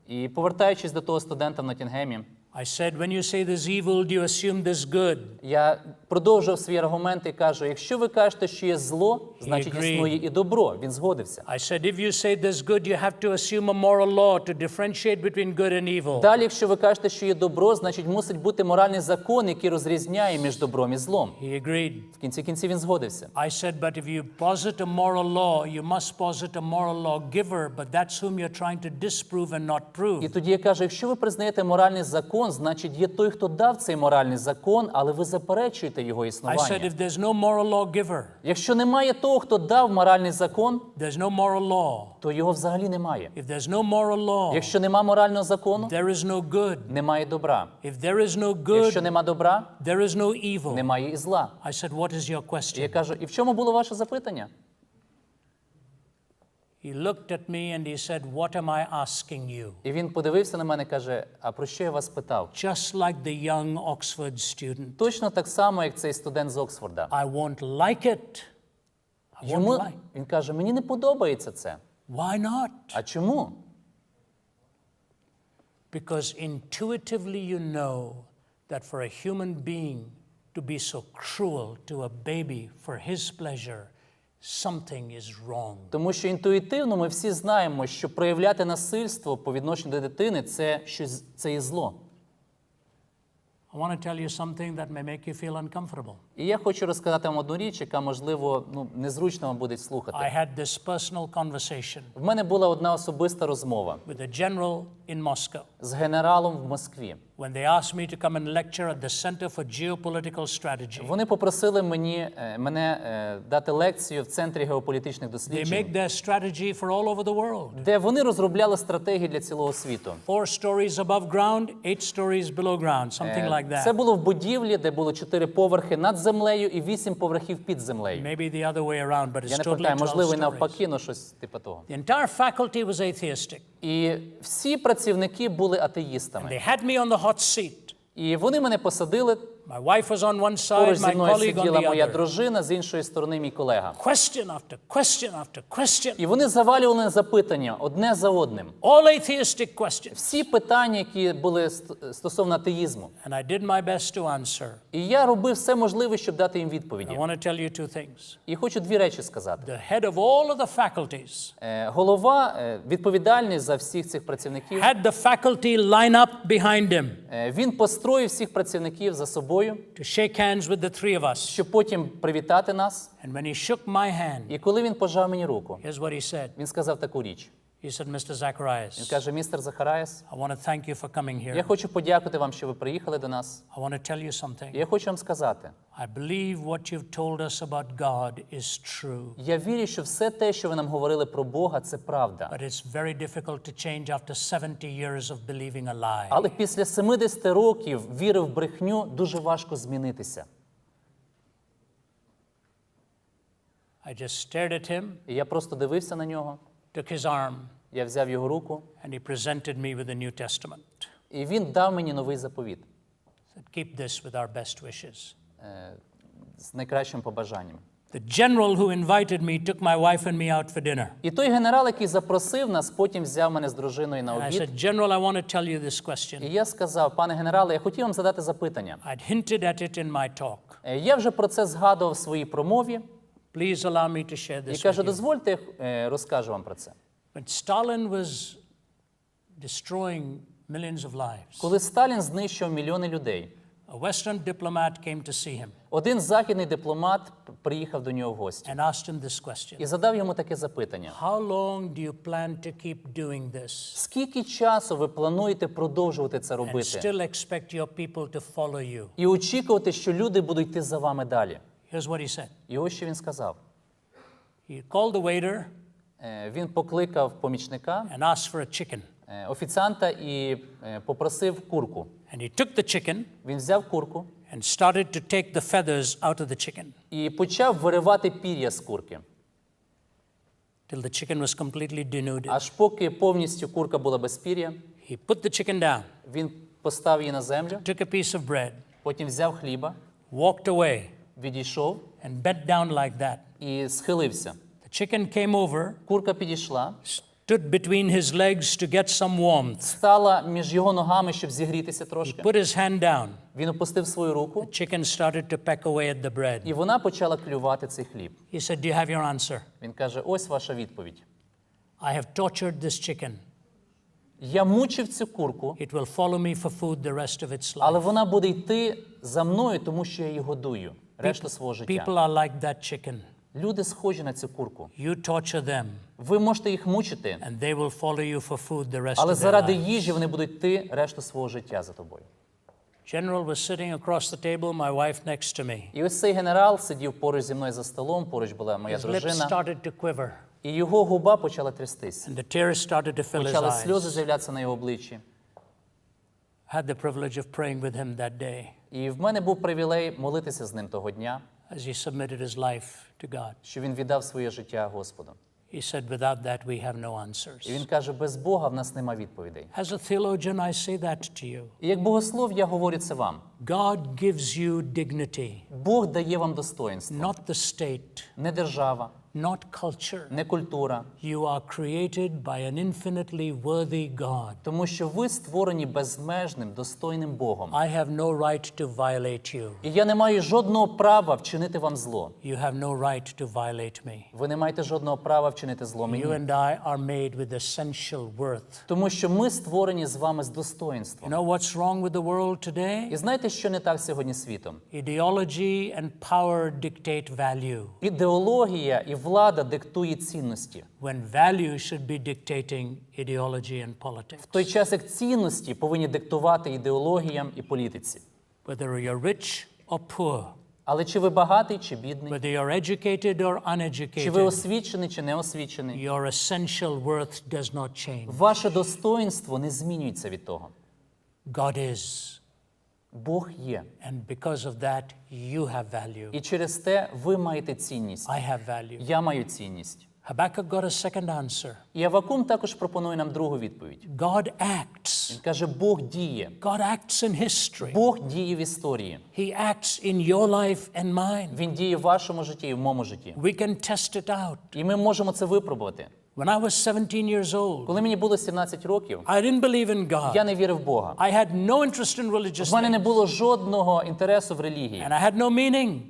S2: І повертаючись до того студента в Ноттінгемі,
S1: I said, when you say there's evil, do you assume there's good?
S2: я продовжив свій аргумент і кажу, якщо ви кажете, що є зло, значить
S1: agreed.
S2: існує і добро. Він згодився.
S1: I said, if you say there's good, you have to assume a moral law to differentiate between good and evil.
S2: Далі, якщо ви кажете, що є добро, значить мусить бути моральний закон, який розрізняє між добром і злом.
S1: He agreed.
S2: В кінці кінців він згодився.
S1: I said, but if you posit a moral law, you must posit a moral law giver, but that's whom you're trying to disprove and not prove.
S2: І тоді я кажу, якщо ви признаєте моральний закон, закон, значить є той, хто дав цей моральний закон, але ви заперечуєте його
S1: I said,
S2: існування.
S1: if there's no moral lawgiver,
S2: Якщо немає того, хто дав моральний закон,
S1: there's no moral law.
S2: то його взагалі немає.
S1: If there's no moral law,
S2: Якщо нема морального закону,
S1: there is no good.
S2: немає добра.
S1: If there is no
S2: Якщо
S1: good,
S2: нема добра,
S1: there is no evil.
S2: немає і зла.
S1: I said, what is your
S2: І я
S1: question?
S2: кажу, і в чому було ваше запитання?
S1: He looked at me and he said, what am I asking you?
S2: І він подивився на мене і каже, а про що я вас питав?
S1: Just like the young Oxford student.
S2: Точно так само, як цей студент з Оксфорда.
S1: I won't like it. I won't like.
S2: Він каже, мені не подобається це.
S1: Why not?
S2: А чому?
S1: Because intuitively you know that for a human being to be so cruel to a baby for his pleasure, something is wrong.
S2: Тому що інтуїтивно ми всі знаємо, що проявляти насильство по відношенню до дитини це є зло.
S1: I want to tell you something that may make you feel uncomfortable.
S2: І я хочу розказати вам одну річ, яка, можливо, незручно вам буде слухати.
S1: I had this personal conversation
S2: В мене була одна особиста розмова
S1: with a general in Moscow
S2: з генералом в Москві.
S1: when they asked me to come and lecture at the Center for Geopolitical Strategy.
S2: Вони попросили мене дати лекцію в Центрі геополітичних
S1: They
S2: досліджень,
S1: make their strategy for all over the world.
S2: де вони розробляли стратегії для цілого світу.
S1: 4 stories above ground, 8 stories below ground, something like
S2: Це
S1: that.
S2: було в будівлі, де було 4 поверхи над землею і 8 поверхів під землею.
S1: Maybe the other way around, but
S2: Я
S1: it's
S2: не
S1: totally
S2: пам'ятаю,
S1: 12
S2: можливо, і
S1: stories.
S2: навпаки, але щось типу того.
S1: The entire faculty was atheistic.
S2: І всі працівники були атеїстами.
S1: They had me on the hot seat.
S2: І вони мене посадили,
S1: My wife was on one side,
S2: поруч зі
S1: my
S2: мною
S1: colleague on
S2: сиділа
S1: the
S2: моя
S1: other.
S2: дружина, з іншої сторони мій колега.
S1: Question after question after question.
S2: І вони завалювали на запитання одне за одним.
S1: All atheistic questions.
S2: Всі питання, які були стосовно атеїзму.
S1: And I did my best to answer.
S2: І я робив все можливе, щоб дати їм
S1: I
S2: відповіді.
S1: want to tell you two things.
S2: І хочу дві речі сказати.
S1: The head of all of the faculties
S2: Голова, відповідальний за всіх цих працівників,
S1: had the faculty line up behind him
S2: він построїв всіх працівників за собою,
S1: to shake hands with the three of us.
S2: щоб потім привітати нас.
S1: And when he shook my hand,
S2: І коли він пожав мені руку,
S1: here's what he said.
S2: він сказав таку річ.
S1: He said, Mr.
S2: Він
S1: Zacharias,
S2: каже, містер Захаріас,
S1: I want to thank you for coming
S2: я
S1: here.
S2: хочу подякувати вам, що ви приїхали до нас.
S1: I want to tell you something.
S2: І я хочу вам сказати,
S1: I believe what you've told us about God is true.
S2: я вірю, що все те, що ви нам говорили про Бога, це правда.
S1: But it's very difficult to change after 70 years of believing a lie.
S2: Але після 70 років віри в брехню дуже важко змінитися.
S1: I just stared at him,
S2: І я просто дивився на нього,
S1: took his arm,
S2: я взяв його руку,
S1: and he presented me with the New Testament.
S2: і він дав мені новий заповіт
S1: Said, keep this with our best wishes.
S2: з найкращим побажанням.
S1: The general who invited me took my wife and me out for dinner.
S2: І той генерал, який запросив нас, потім взяв мене з дружиною на
S1: And I
S2: обід.
S1: said, General, I want to tell you this
S2: І
S1: question.
S2: я сказав, пане генерале, я хотів вам задати запитання.
S1: I'd hinted at it in my talk.
S2: Я вже про це згадував в своїй промові.
S1: Please allow me to share
S2: І
S1: this
S2: кажу,
S1: with you.
S2: дозвольте, розкажу вам про це.
S1: When Stalin was destroying millions of lives,
S2: Коли Сталін знищив мільйони людей,
S1: a Western diplomat came to see him
S2: один західний дипломат приїхав до нього в гості
S1: and asked him this question.
S2: і задав йому таке запитання.
S1: How long do you plan to keep doing this
S2: Скільки часу ви плануєте продовжувати це
S1: and
S2: робити?
S1: still expect your people to follow you?
S2: І очікувати, що люди будуть йти за вами далі?
S1: Here's what he said.
S2: І ось що він сказав.
S1: He called the waiter
S2: Він покликав помічника,
S1: and asked for a chicken.
S2: офіціанта і попросив курку.
S1: And he took the chicken
S2: Він взяв курку
S1: and started to take the feathers out of the chicken
S2: і почав виривати пір'я з курки.
S1: till the chicken was completely denuded.
S2: Аж поки повністю курка була без пір'я,
S1: He put the chicken down,
S2: він поставив її на землю,
S1: took a piece of bread,
S2: потім взяв хліба,
S1: walked away,
S2: відійшов
S1: and bent down like that.
S2: і схилився.
S1: The chicken came over,
S2: Курка підійшла,
S1: stood between his legs to get some warmth.
S2: стала між його ногами, щоб зігрітися трошки.
S1: Put his hand down.
S2: Він опустив свою руку,
S1: The chicken started to peck away at the bread.
S2: і вона почала клювати цей хліб.
S1: He said, do you have your answer?
S2: Він каже, ось ваша відповідь.
S1: I have tortured this chicken.
S2: Я мучив цю курку,
S1: It will follow me for food the rest of its
S2: але
S1: life.
S2: вона буде йти за мною, тому що я її годую решту свого життя.
S1: People are like that chicken.
S2: Люди схожі на цю курку.
S1: You torture them,
S2: Ви можете їх мучити,
S1: and they will follow you for food the rest
S2: але
S1: of their
S2: заради
S1: lives.
S2: їжі вони будуть йти решту свого життя за тобою.
S1: General was sitting across the table, my wife next to me.
S2: І ось цей генерал сидів поруч зі мною за столом, поруч була моя
S1: His lips
S2: дружина,
S1: started to quiver,
S2: і його губа почала трястись.
S1: and the tears started to fill his
S2: Почали сльози
S1: eyes.
S2: з'являтися на його обличчі.
S1: I had the privilege of praying with him that day
S2: І в мене був привілей молитися з ним того дня,
S1: as he submitted his life to God.
S2: що він віддав своє життя Господу.
S1: He said, without that we have no
S2: І
S1: answers.
S2: він каже, без Бога в нас нема відповідей.
S1: As a theologian, I say that to you.
S2: І як богослов я говорю це вам.
S1: God gives you dignity,
S2: Бог дає вам достоинство.
S1: not the state,
S2: Не держава,
S1: not culture.
S2: не культура.
S1: You are created by an infinitely worthy God.
S2: Тому що ви створені безмежним, достойним Богом.
S1: I have no right to violate you.
S2: І я не маю жодного права вчинити вам зло.
S1: You have no right to violate me.
S2: Ви не маєте жодного права вчинити зло
S1: You
S2: мені.
S1: and I are made with essential worth.
S2: Тому що ми створені з вами з
S1: You
S2: достоинством.
S1: know what's wrong with the world today?
S2: І знаєте, що не так сьогодні світом?
S1: Ideology and power dictate value,
S2: Ідеологія і влада диктує цінності.
S1: when value should be dictating ideology and politics.
S2: В той час, як цінності повинні диктувати ідеологіям і політиці.
S1: Whether you're rich or poor,
S2: Але чи ви багатий, чи бідний?
S1: whether you're educated or
S2: Чи ви
S1: uneducated,
S2: освічений, чи не освічений?
S1: your essential worth does not change.
S2: Ваше достоинство не змінюється від того.
S1: God is,
S2: Бог є.
S1: and because of that, you have value.
S2: І через те ви маєте цінність.
S1: I have value.
S2: Я маю цінність.
S1: Habakkuk got a second answer.
S2: І Авакум також пропонує нам другу відповідь.
S1: God acts.
S2: Він каже, Бог діє.
S1: God acts in history.
S2: Бог діє в історії.
S1: He acts in your life and mine.
S2: Він діє в вашому житті і в моєму житті.
S1: We can test it out.
S2: І ми можемо це випробувати.
S1: When I was 17 years old,
S2: Коли мені було 17 років,
S1: I didn't believe in God.
S2: я не вірив в Бога.
S1: I had no interest in religious
S2: В мене не
S1: things.
S2: було жодного інтересу в релігії.
S1: And I had no meaning.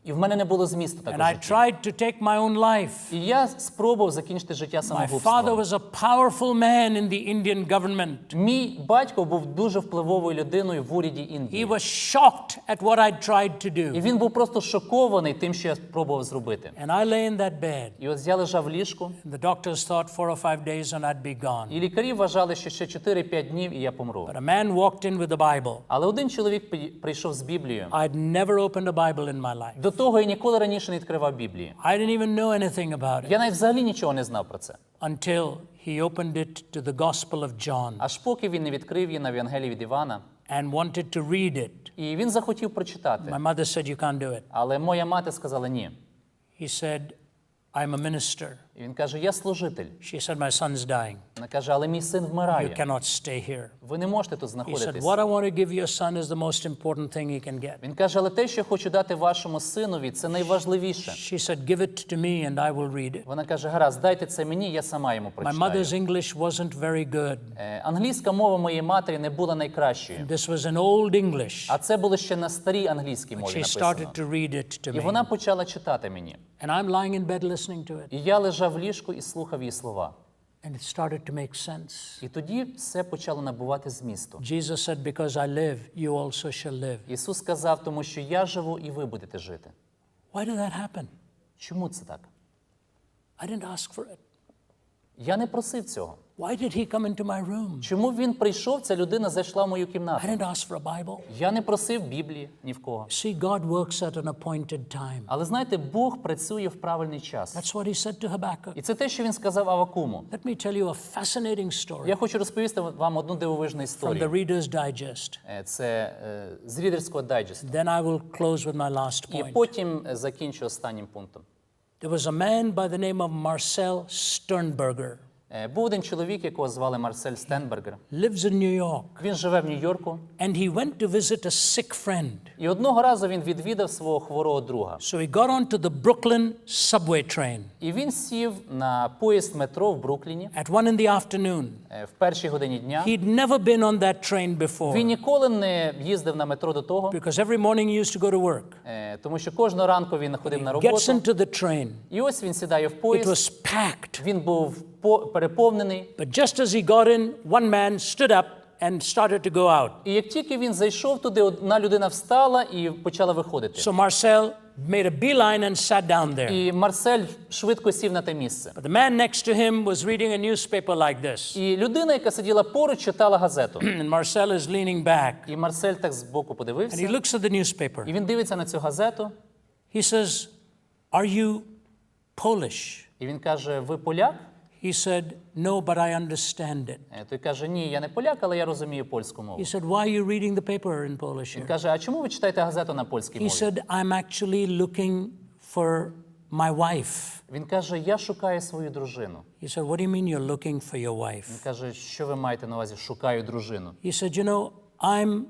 S2: І в мене не було змісту
S1: And
S2: також
S1: I
S2: житті.
S1: tried to take my own life.
S2: І я спробував закінчити життя
S1: My father
S2: самогубством.
S1: was a powerful man in the Indian government.
S2: Мій батько був дуже впливовою людиною в уряді
S1: He
S2: Індії.
S1: was shocked at what I'd tried to
S2: І
S1: do.
S2: він був просто шокований тим, що я спробував зробити.
S1: And I lay in that bed.
S2: І ось я лежав в ліжку,
S1: The doctors thought 4 or 5 days and I'd be gone.
S2: і лікарі вважали, що ще 4-5 днів і я помру.
S1: But a man walked in with the Bible.
S2: Але один чоловік прийшов з Біблією.
S1: I'd never opened a Bible in my life.
S2: До того я ніколи раніше не відкривав Біблії.
S1: I didn't even know anything about it
S2: Я навіть взагалі нічого не знав про це.
S1: until he opened it to the Gospel of John
S2: Аж поки він не відкрив її на Євангелії від Івана.
S1: and wanted to read it.
S2: І він захотів прочитати.
S1: My mother said, you can't do it.
S2: Але моя мати сказала ні.
S1: He said, I'm a minister.
S2: І він каже, я служитель.
S1: She said, my son's dying.
S2: Вона каже, але мій син
S1: You
S2: вмирає.
S1: cannot stay here.
S2: Ви не можете тут
S1: He said,
S2: знаходитись.
S1: what I want to give your son is the most important thing he can get.
S2: Він каже, але те, що я хочу дати вашому синові, це найважливіше.
S1: She said, give it to me and I will read it.
S2: Вона каже, гаразд, дайте це мені, я сама йому
S1: My
S2: прочитаю.
S1: mother's English wasn't very good.
S2: Англійська мова моєї матері не була найкращою.
S1: This was in old English.
S2: А це було ще на старій англійській мові
S1: She
S2: написано.
S1: started to read it to
S2: І
S1: me.
S2: вона почала читати мені.
S1: And I'm lying in bed listening to it.
S2: І я лежав в ліжку і слухав її слова.
S1: And it started to make sense.
S2: І тоді все почало набувати змісту.
S1: Jesus said, because I live, you also shall live.
S2: Ісус сказав, тому що я живу і ви будете жити.
S1: Why did that happen?
S2: Чому це так?
S1: I didn't ask for it.
S2: Я не просив цього.
S1: Why did he come into my room?
S2: Чому він прийшов, ця людина зайшла в мою
S1: I
S2: кімнату?
S1: didn't ask for a Bible.
S2: Я не просив Біблії ні в кого.
S1: See, God works at an appointed time.
S2: Але знаєте, Бог працює в правильний час.
S1: That's what he said to Habakkuk.
S2: І це те, що він сказав Авакуму.
S1: Let me tell you a fascinating story
S2: Я хочу розповісти вам одну дивовижну
S1: from the
S2: історію.
S1: Reader's Digest.
S2: Це з рідерського дайджесту.
S1: Then I will close with my last
S2: І
S1: point.
S2: потім закінчу останнім пунктом.
S1: There was a man by the name of Marcel Sternberger.
S2: Був один чоловік, якого звали Марсель Стенбергер.
S1: Lives in New York.
S2: Він живе в Нью-Йорку.
S1: And he went to visit a sick friend.
S2: І одного разу він відвідав свого хворого друга.
S1: So he got onto the Brooklyn subway train
S2: І він сів на поїзд метро в Брукліні
S1: at 1 in the afternoon.
S2: в першій годині дня.
S1: He'd never been on that train before
S2: Він ніколи не їздив на метро до того,
S1: because every morning he used to go to work.
S2: тому що кожного ранку він ходив на
S1: Gets
S2: роботу.
S1: into the train.
S2: І ось він сідає в
S1: It
S2: поїзд.
S1: was packed.
S2: Він був переповнений.
S1: But just as he got in, one man stood up and started to go out.
S2: І як тільки він зайшов туди, одна людина встала і почала виходити.
S1: So Marcel made a beeline and sat down there.
S2: І Марсель швидко сів на те місце.
S1: But the man next to him was reading a newspaper like this.
S2: І людина, яка сиділа поруч, читала газету.
S1: And Marcel is leaning back.
S2: І Марсель так збоку
S1: And he
S2: подивився.
S1: looks at the newspaper.
S2: І він дивиться на цю газету.
S1: He says, "Are you Polish?"
S2: І він каже, ви поляк?
S1: He said, "No, but I understand it."
S2: Той каже, ні, я не поляк, але я розумію польську мову.
S1: He said, "Why are you reading the paper in Polish
S2: Він
S1: here?"
S2: каже, а чому ви читаєте газету на польській
S1: He
S2: мові?
S1: said, "I'm actually looking for my wife."
S2: Він каже, я шукаю свою дружину.
S1: He said, "What do you mean you're looking for your wife?"
S2: Він каже, що ви маєте на увазі, шукаю дружину?
S1: He said, "You know, I'm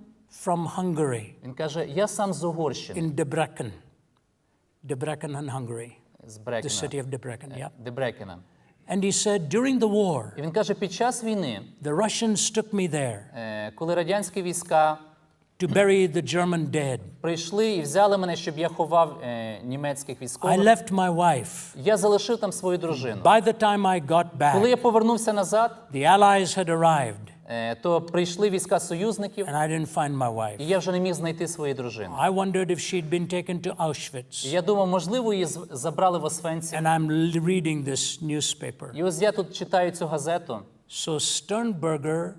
S1: from Hungary,
S2: Він каже, я сам з Угорщини,
S1: in Debrecen. Debrecen in Hungary.
S2: з
S1: The
S2: Брекена.
S1: city of Debrecen, yeah.
S2: Дебрекена.
S1: And he said, during the war,
S2: І він каже, під час війни,
S1: the Russians took me there
S2: коли радянські війська
S1: to bury the German dead.
S2: прийшли і взяли мене, щоб я ховав німецьких
S1: I
S2: військових,
S1: left my wife.
S2: я залишив там свою дружину.
S1: By the time I got
S2: Коли я
S1: back,
S2: повернувся назад,
S1: the Allies had arrived,
S2: то прийшли війська союзників,
S1: and I didn't find my
S2: і
S1: wife.
S2: я вже не міг знайти свою дружину.
S1: I wondered if she'd been taken to
S2: І
S1: Auschwitz.
S2: я думав, можливо, її забрали в Освенцим.
S1: And I'm reading this newspaper.
S2: І ось я тут читаю цю газету,
S1: So Sternberger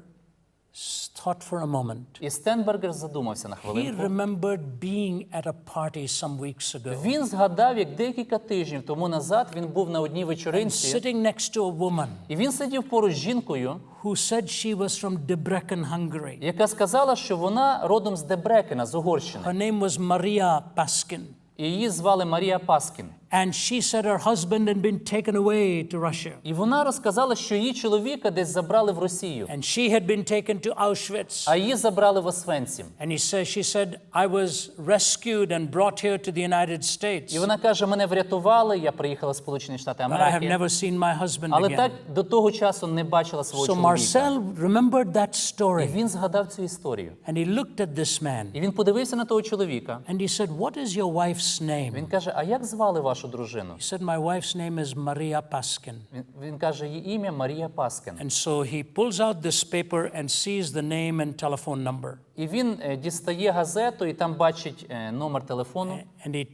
S1: thought for a moment.
S2: і Стенбергер задумався на
S1: He
S2: хвилинку.
S1: remembered being at a party some weeks ago,
S2: Він згадав, як декілька тижнів тому назад він був на одній вечоринці,
S1: sitting next to a woman
S2: і він сидів поруч з жінкою,
S1: who said she was from Debrecen, Hungary.
S2: яка сказала, що вона родом з Дебрекена, з Угорщини.
S1: Her name was Maria Paskin.
S2: І її звали Марія Паскін.
S1: And she said her husband had been taken away to Russia.
S2: І вона розказала, що її чоловіка десь забрали в Росію,
S1: And she had been taken to Auschwitz.
S2: а її забрали в Освенцим.
S1: And she said, I was rescued and brought here to the United States.
S2: І вона каже, мене врятували, я приїхала в Сполучені Штати
S1: But I have
S2: Америки,
S1: never seen my husband
S2: але так
S1: again.
S2: до того часу не бачила свого
S1: So
S2: чоловіка.
S1: Marcel remembered that
S2: І
S1: story.
S2: він згадав цю історію.
S1: And he looked at this man.
S2: І він подивився на того чоловіка.
S1: And he said, what is your wife's name?
S2: Він каже, а як звали вашу дружину?
S1: He said, my wife's name is Maria Paskin.
S2: Він каже, її ім'я Марія Паскін.
S1: And so he pulls out this paper and sees the name and telephone number.
S2: І він дістає газету, і там бачить номер телефону.
S1: And he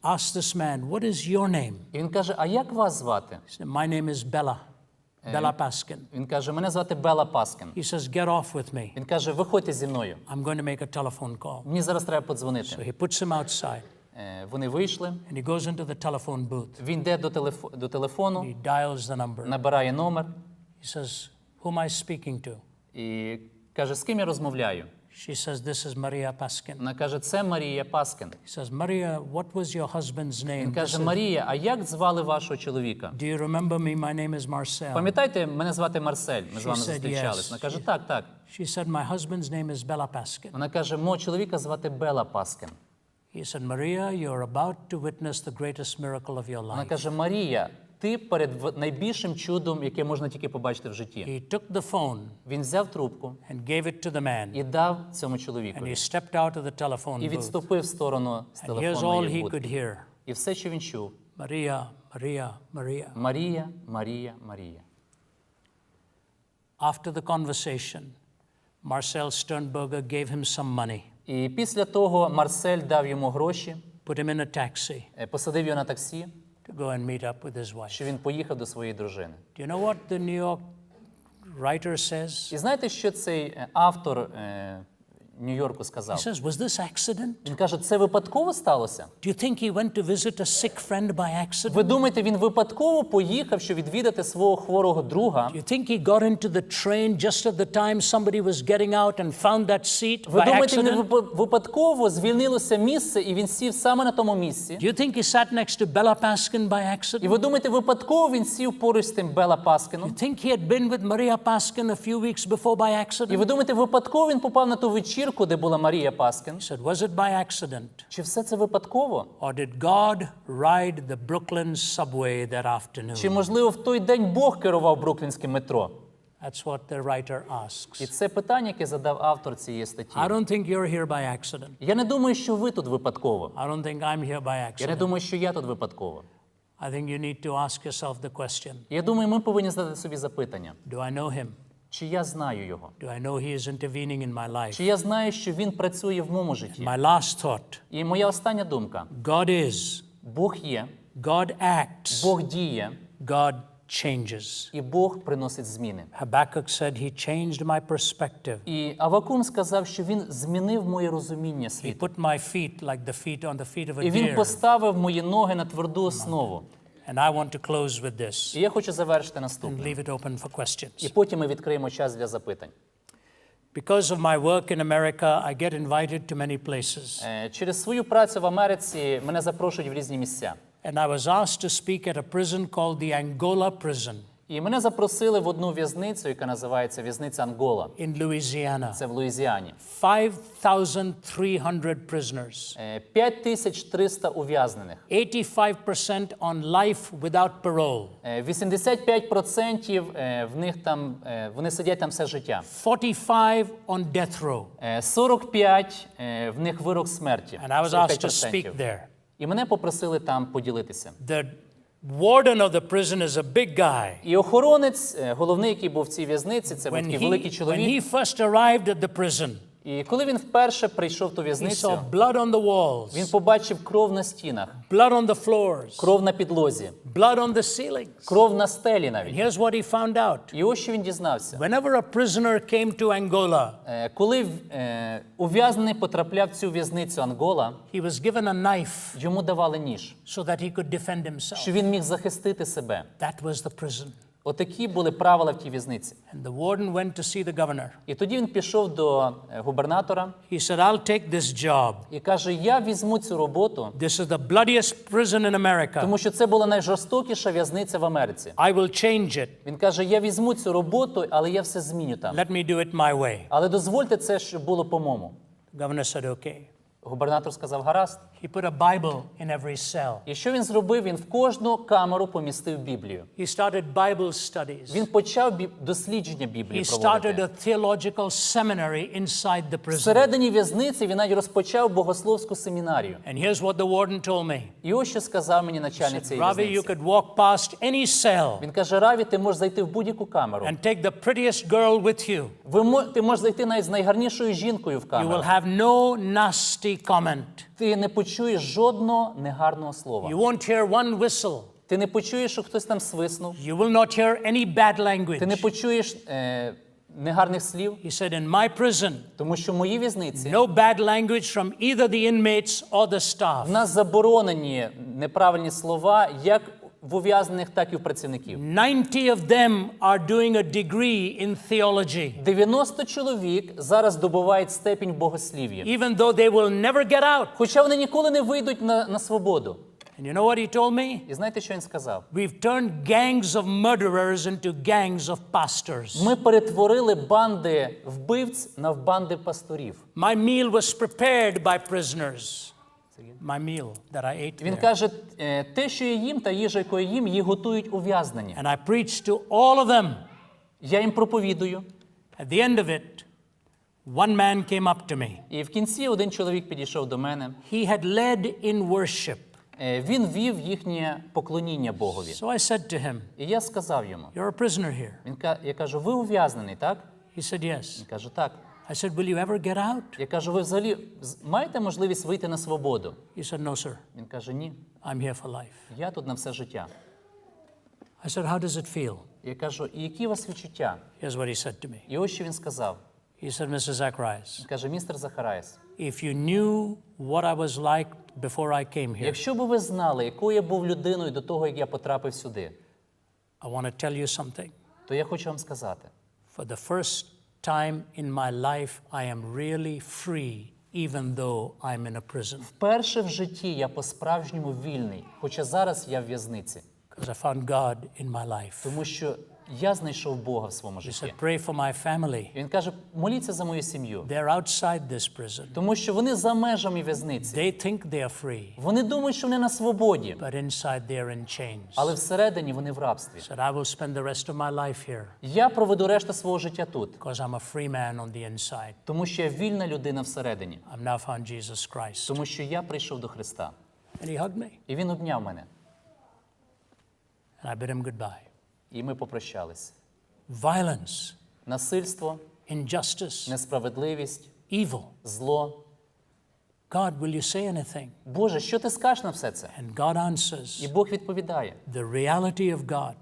S1: asks this man, what is your name?
S2: І він каже, а як вас звати?
S1: He said, my name is Bella. Bella Paskin.
S2: Він каже, мене звати Бела Паскін.
S1: He says, get off with me.
S2: Він каже, виходьте зі мною.
S1: I'm going to make a telephone call.
S2: Мені зараз треба
S1: So
S2: подзвонити.
S1: he puts him outside
S2: Вони вийшли.
S1: and he goes into the telephone booth.
S2: Він йде до телефону,
S1: He dials the number.
S2: набирає номер
S1: He says, who am I speaking to?
S2: і каже, з ким я розмовляю?
S1: She says, this is Maria Paskin.
S2: Вона каже, це Марія Паскін.
S1: He says, Maria, what was your husband's
S2: Він
S1: name?
S2: каже, Марія, а як звали вашого чоловіка?
S1: Do you remember me? My name is Marcel.
S2: Пам'ятаєте, мене звати Марсель, ми з вами
S1: She said
S2: зустрічались.
S1: yes.
S2: Вона каже, так, так.
S1: She said, my husband's name is Bella Paskin.
S2: Вона каже, мого чоловіка звати Бела Паскін.
S1: He said, Maria, you're about to witness the greatest miracle of your
S2: Вона
S1: life.
S2: каже, Марія, ти перед найбільшим чудом, яке можна тільки побачити в житті.
S1: He took the phone
S2: Він взяв трубку
S1: and gave it to the man.
S2: і дав цьому
S1: And he
S2: чоловікові.
S1: stepped out of the telephone
S2: І
S1: booth.
S2: відступив в сторону з
S1: And here's all
S2: телефонної
S1: he
S2: будки.
S1: could hear.
S2: І все, що він чув,
S1: Maria, Maria, Maria.
S2: Марія, Марія, Марія.
S1: After the conversation, Marcel Sternberger gave him some money,
S2: І після того Марсель дав йому гроші,
S1: put him in a taxi
S2: посадив його на таксі,
S1: to go and meet up with his wife.
S2: що він поїхав до своєї дружини.
S1: Do you know what the New York writer says?
S2: І знаєте, що цей автор Нью-Йорку сказав?
S1: He says, was this accident?
S2: Він каже, це випадково сталося?
S1: Do you think he went to visit a sick friend by accident?
S2: Ви думаєте, він випадково поїхав, щоб відвідати свого хворого друга?
S1: Do you think he got into the train just at the time somebody was getting out and found that seat
S2: Ви
S1: by
S2: думаєте, він
S1: accident?
S2: випадково звільнилося місце, і він сів саме на тому місці?
S1: Do you think he sat next to Bella Paskin by
S2: І
S1: accident?
S2: ви думаєте, випадково він сів поруч з тим Бела Паскіном?
S1: You think he had been with Maria Paskin a few weeks before by
S2: І
S1: accident?
S2: ви думаєте, випадково він попав на ту вечірку, де була Марія Паскін?
S1: He said, was it by accident?
S2: Чи все це випадково?
S1: Or did God ride the Brooklyn subway that afternoon?
S2: Чи, можливо, в той день Бог керував бруклінським метро?
S1: That's what the writer asks.
S2: І це питання, яке задав автор цієї статті.
S1: I don't think you're here by accident.
S2: Я не думаю, що ви тут випадково.
S1: I don't think I'm here by
S2: Я не
S1: accident.
S2: думаю, що я тут випадково.
S1: I think you need to ask yourself the question,
S2: Я думаю, ми повинні задати собі запитання.
S1: do I know him?
S2: Чи я знаю його?
S1: Do I know he is intervening in my life?
S2: Чи я знаю, що він працює в моєму житті?
S1: My last thought.
S2: І моя остання думка.
S1: God is.
S2: Бог є.
S1: God acts.
S2: Бог діє.
S1: God changes.
S2: І Бог приносить зміни.
S1: Habakkuk said he changed my perspective.
S2: І Авакум сказав, що він змінив моє розуміння
S1: He
S2: світу.
S1: put my feet like the feet on the feet of a
S2: І він
S1: deer.
S2: поставив мої ноги на тверду основу.
S1: And I want to close with this
S2: І я хочу завершити
S1: and
S2: наступне.
S1: leave it open for
S2: І
S1: questions.
S2: потім ми відкриємо час для запитань.
S1: Because of my work in America, I get invited to many places.
S2: Через свою працю в Америці мене запрошують в різні місця.
S1: And I was asked to speak at a prison called the Angola prison
S2: І мене запросили в одну в'язницю, яка називається в'язниця Ангола.
S1: in Louisiana.
S2: Це в Луїзіані.
S1: 5,300 prisoners.
S2: 5300 ув'язнених.
S1: 85% on life without parole.
S2: 85% в них там, вони сидять там все життя.
S1: 45 on death row.
S2: 45 в них вирок смерті.
S1: And I was asked to
S2: 45%.
S1: speak there.
S2: І мене попросили там поділитися.
S1: The warden of the prison is a big guy.
S2: І охоронець, головний, який був в цій в'язниці, це був
S1: When
S2: такий великий
S1: when
S2: чоловік.
S1: he first arrived at the prison,
S2: І коли він вперше прийшов в ту
S1: he
S2: в'язницю,
S1: saw blood on the
S2: він
S1: walls,
S2: побачив кров на стінах,
S1: blood on the floors,
S2: кров на підлозі,
S1: blood on the ceilings.
S2: кров на стелі
S1: And
S2: навіть.
S1: here's what he found out.
S2: І ось що він дізнався.
S1: Whenever a prisoner came to Angola,
S2: Коли ув'язнений потрапляв в цю в'язницю Ангола,
S1: he was given a knife
S2: йому давали ніж,
S1: so that he could defend himself.
S2: що він міг захистити себе.
S1: That was the prison.
S2: Отакі були правила в тій в'язниці.
S1: And the warden went to see the governor.
S2: І тоді він пішов до губернатора
S1: He said, I'll take this job.
S2: і каже, я візьму цю роботу,
S1: This is the bloodiest prison in America.
S2: тому що це була найжорстокіша в'язниця в Америці.
S1: I will change it.
S2: Він каже, я візьму цю роботу, але я все зміню там.
S1: Let me do it my way.
S2: Але дозвольте це, щоб було по-моєму.
S1: The governor said, okay.
S2: Губернатор сказав, гаразд.
S1: He put a Bible in every cell.
S2: І що він зробив? Він в кожну камеру помістив Біблію.
S1: He started Bible studies.
S2: Він почав дослідження Біблії
S1: He started
S2: проводити.
S1: a theological seminary inside the prison.
S2: Всередині в'язниці він навіть розпочав богословську семінарію.
S1: And here's what the warden told me.
S2: І ось що сказав мені
S1: He
S2: начальник
S1: said,
S2: цієї
S1: Ravi, you
S2: в'язниці.
S1: could walk past any cell
S2: Він каже, Раві, ти можеш зайти в будь-яку камеру.
S1: and take the prettiest girl with you.
S2: Ти можеш зайти навіть з найгарнішою жінкою в
S1: You
S2: камеру.
S1: will have no nasty comment.
S2: Ти не почуєш жодного негарного слова.
S1: You won't hear one whistle.
S2: Ти не почуєш, що хтось там свиснув.
S1: You will not hear any bad
S2: Ти не
S1: language.
S2: почуєш негарних слів.
S1: He said, in my prison,
S2: Тому що в моїй в'язниці
S1: no bad language from either the inmates or the
S2: в
S1: staff.
S2: нас заборонені неправильні слова як в ув'язнених, так і в працівників.
S1: 90 of them are doing a degree in theology,
S2: 90 чоловік зараз здобувають степінь в богослів'ї.
S1: even though they will never get out.
S2: Хоча вони ніколи не вийдуть на свободу.
S1: And you know what he told me?
S2: І знаєте, що він сказав?
S1: We've turned gangs of murderers into gangs of pastors.
S2: Ми перетворили банди вбивць на банди пасторів.
S1: My meal was prepared by prisoners. My meal that I ate
S2: Він
S1: there.
S2: каже, те, що я їм, та їжа, яку я їм, її готують ув'язнені.
S1: And I preached to all of them.
S2: Я їм проповідую.
S1: At the end of it, one man came up to me.
S2: І в кінці один чоловік підійшов до мене.
S1: He had led in worship.
S2: Він вів їхнє поклоніння Богові.
S1: So I said to him,
S2: І я сказав йому,
S1: you're a prisoner here.
S2: я кажу, ви ув'язнений, так?
S1: He said, yes.
S2: Він каже, так.
S1: I said, will you ever get out?
S2: Я кажу, ви взагалі маєте можливість вийти на свободу?
S1: He said, no, sir.
S2: Він каже, ні,
S1: I'm here for life.
S2: я тут на все життя.
S1: I said, how does it feel?
S2: Я кажу, і які у вас відчуття?
S1: Here's what he said to me.
S2: І ось що він сказав.
S1: He said, Mr. Zacharias,
S2: Він каже, містер Захаріас,
S1: if you knew what I was like before I came here,
S2: якщо б ви знали, якою я був людиною до того, як я потрапив сюди,
S1: I want to tell you something.
S2: то я хочу вам сказати.
S1: For the first time in my life, I am really free, even though I'm in a prison.
S2: Вперше в житті я по-справжньому вільний, хоча зараз я в в'язниці.
S1: Because I found God in my life.
S2: Тому що я знайшов Бога в своєму
S1: He
S2: житті.
S1: said, pray for my family.
S2: І він каже, моліться за мою сім'ю.
S1: They're outside this prison.
S2: Тому що вони за межами в'язниці.
S1: They think they are free,
S2: Вони думають, що вони на свободі,
S1: but inside they're in chains.
S2: але всередині вони в рабстві.
S1: Said, I will spend the rest of my life here
S2: Я проведу решту свого життя тут,
S1: because I'm a free man on the inside.
S2: тому що я вільна людина всередині.
S1: I've now found Jesus Christ.
S2: Тому що я прийшов до Христа.
S1: And he hugged me,
S2: І він обняв мене.
S1: and I bid him goodbye.
S2: І ми попрощались.
S1: Violence
S2: насильство,
S1: injustice,
S2: несправедливість,
S1: evil.
S2: зло.
S1: God, will you say anything?
S2: Боже, що ти скажеш на все це?
S1: And God answers,
S2: І Бог відповідає
S1: the reality of God.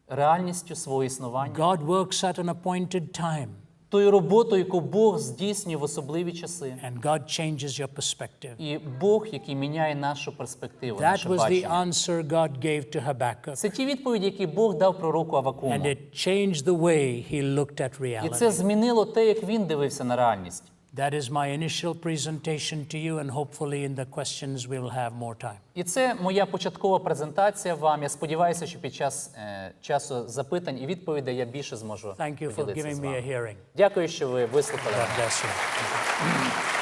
S2: реальністю свого існування,
S1: God works at an appointed time,
S2: тою роботою, яку Бог здійснює в особливі часи.
S1: and God changes your perspective.
S2: І Бог, який міняє нашу перспективу,
S1: That
S2: наше
S1: was the
S2: бачення.
S1: answer God gave to Habakkuk,
S2: Це ті відповіді, які Бог дав пророку Авакуму.
S1: and it changed the way he looked at
S2: І це
S1: reality.
S2: змінило те, як він дивився на реальність.
S1: That is my initial presentation to you, and hopefully in the questions we'll have more time.
S2: І це моя початкова презентація вам. Я сподіваюся, що під час часу запитань і відповідей я більше зможу
S1: Thank you for
S2: поділитися
S1: giving
S2: з
S1: me a
S2: вами.
S1: hearing.
S2: Дякую, що ви вислухали
S1: God
S2: мене.
S1: bless you.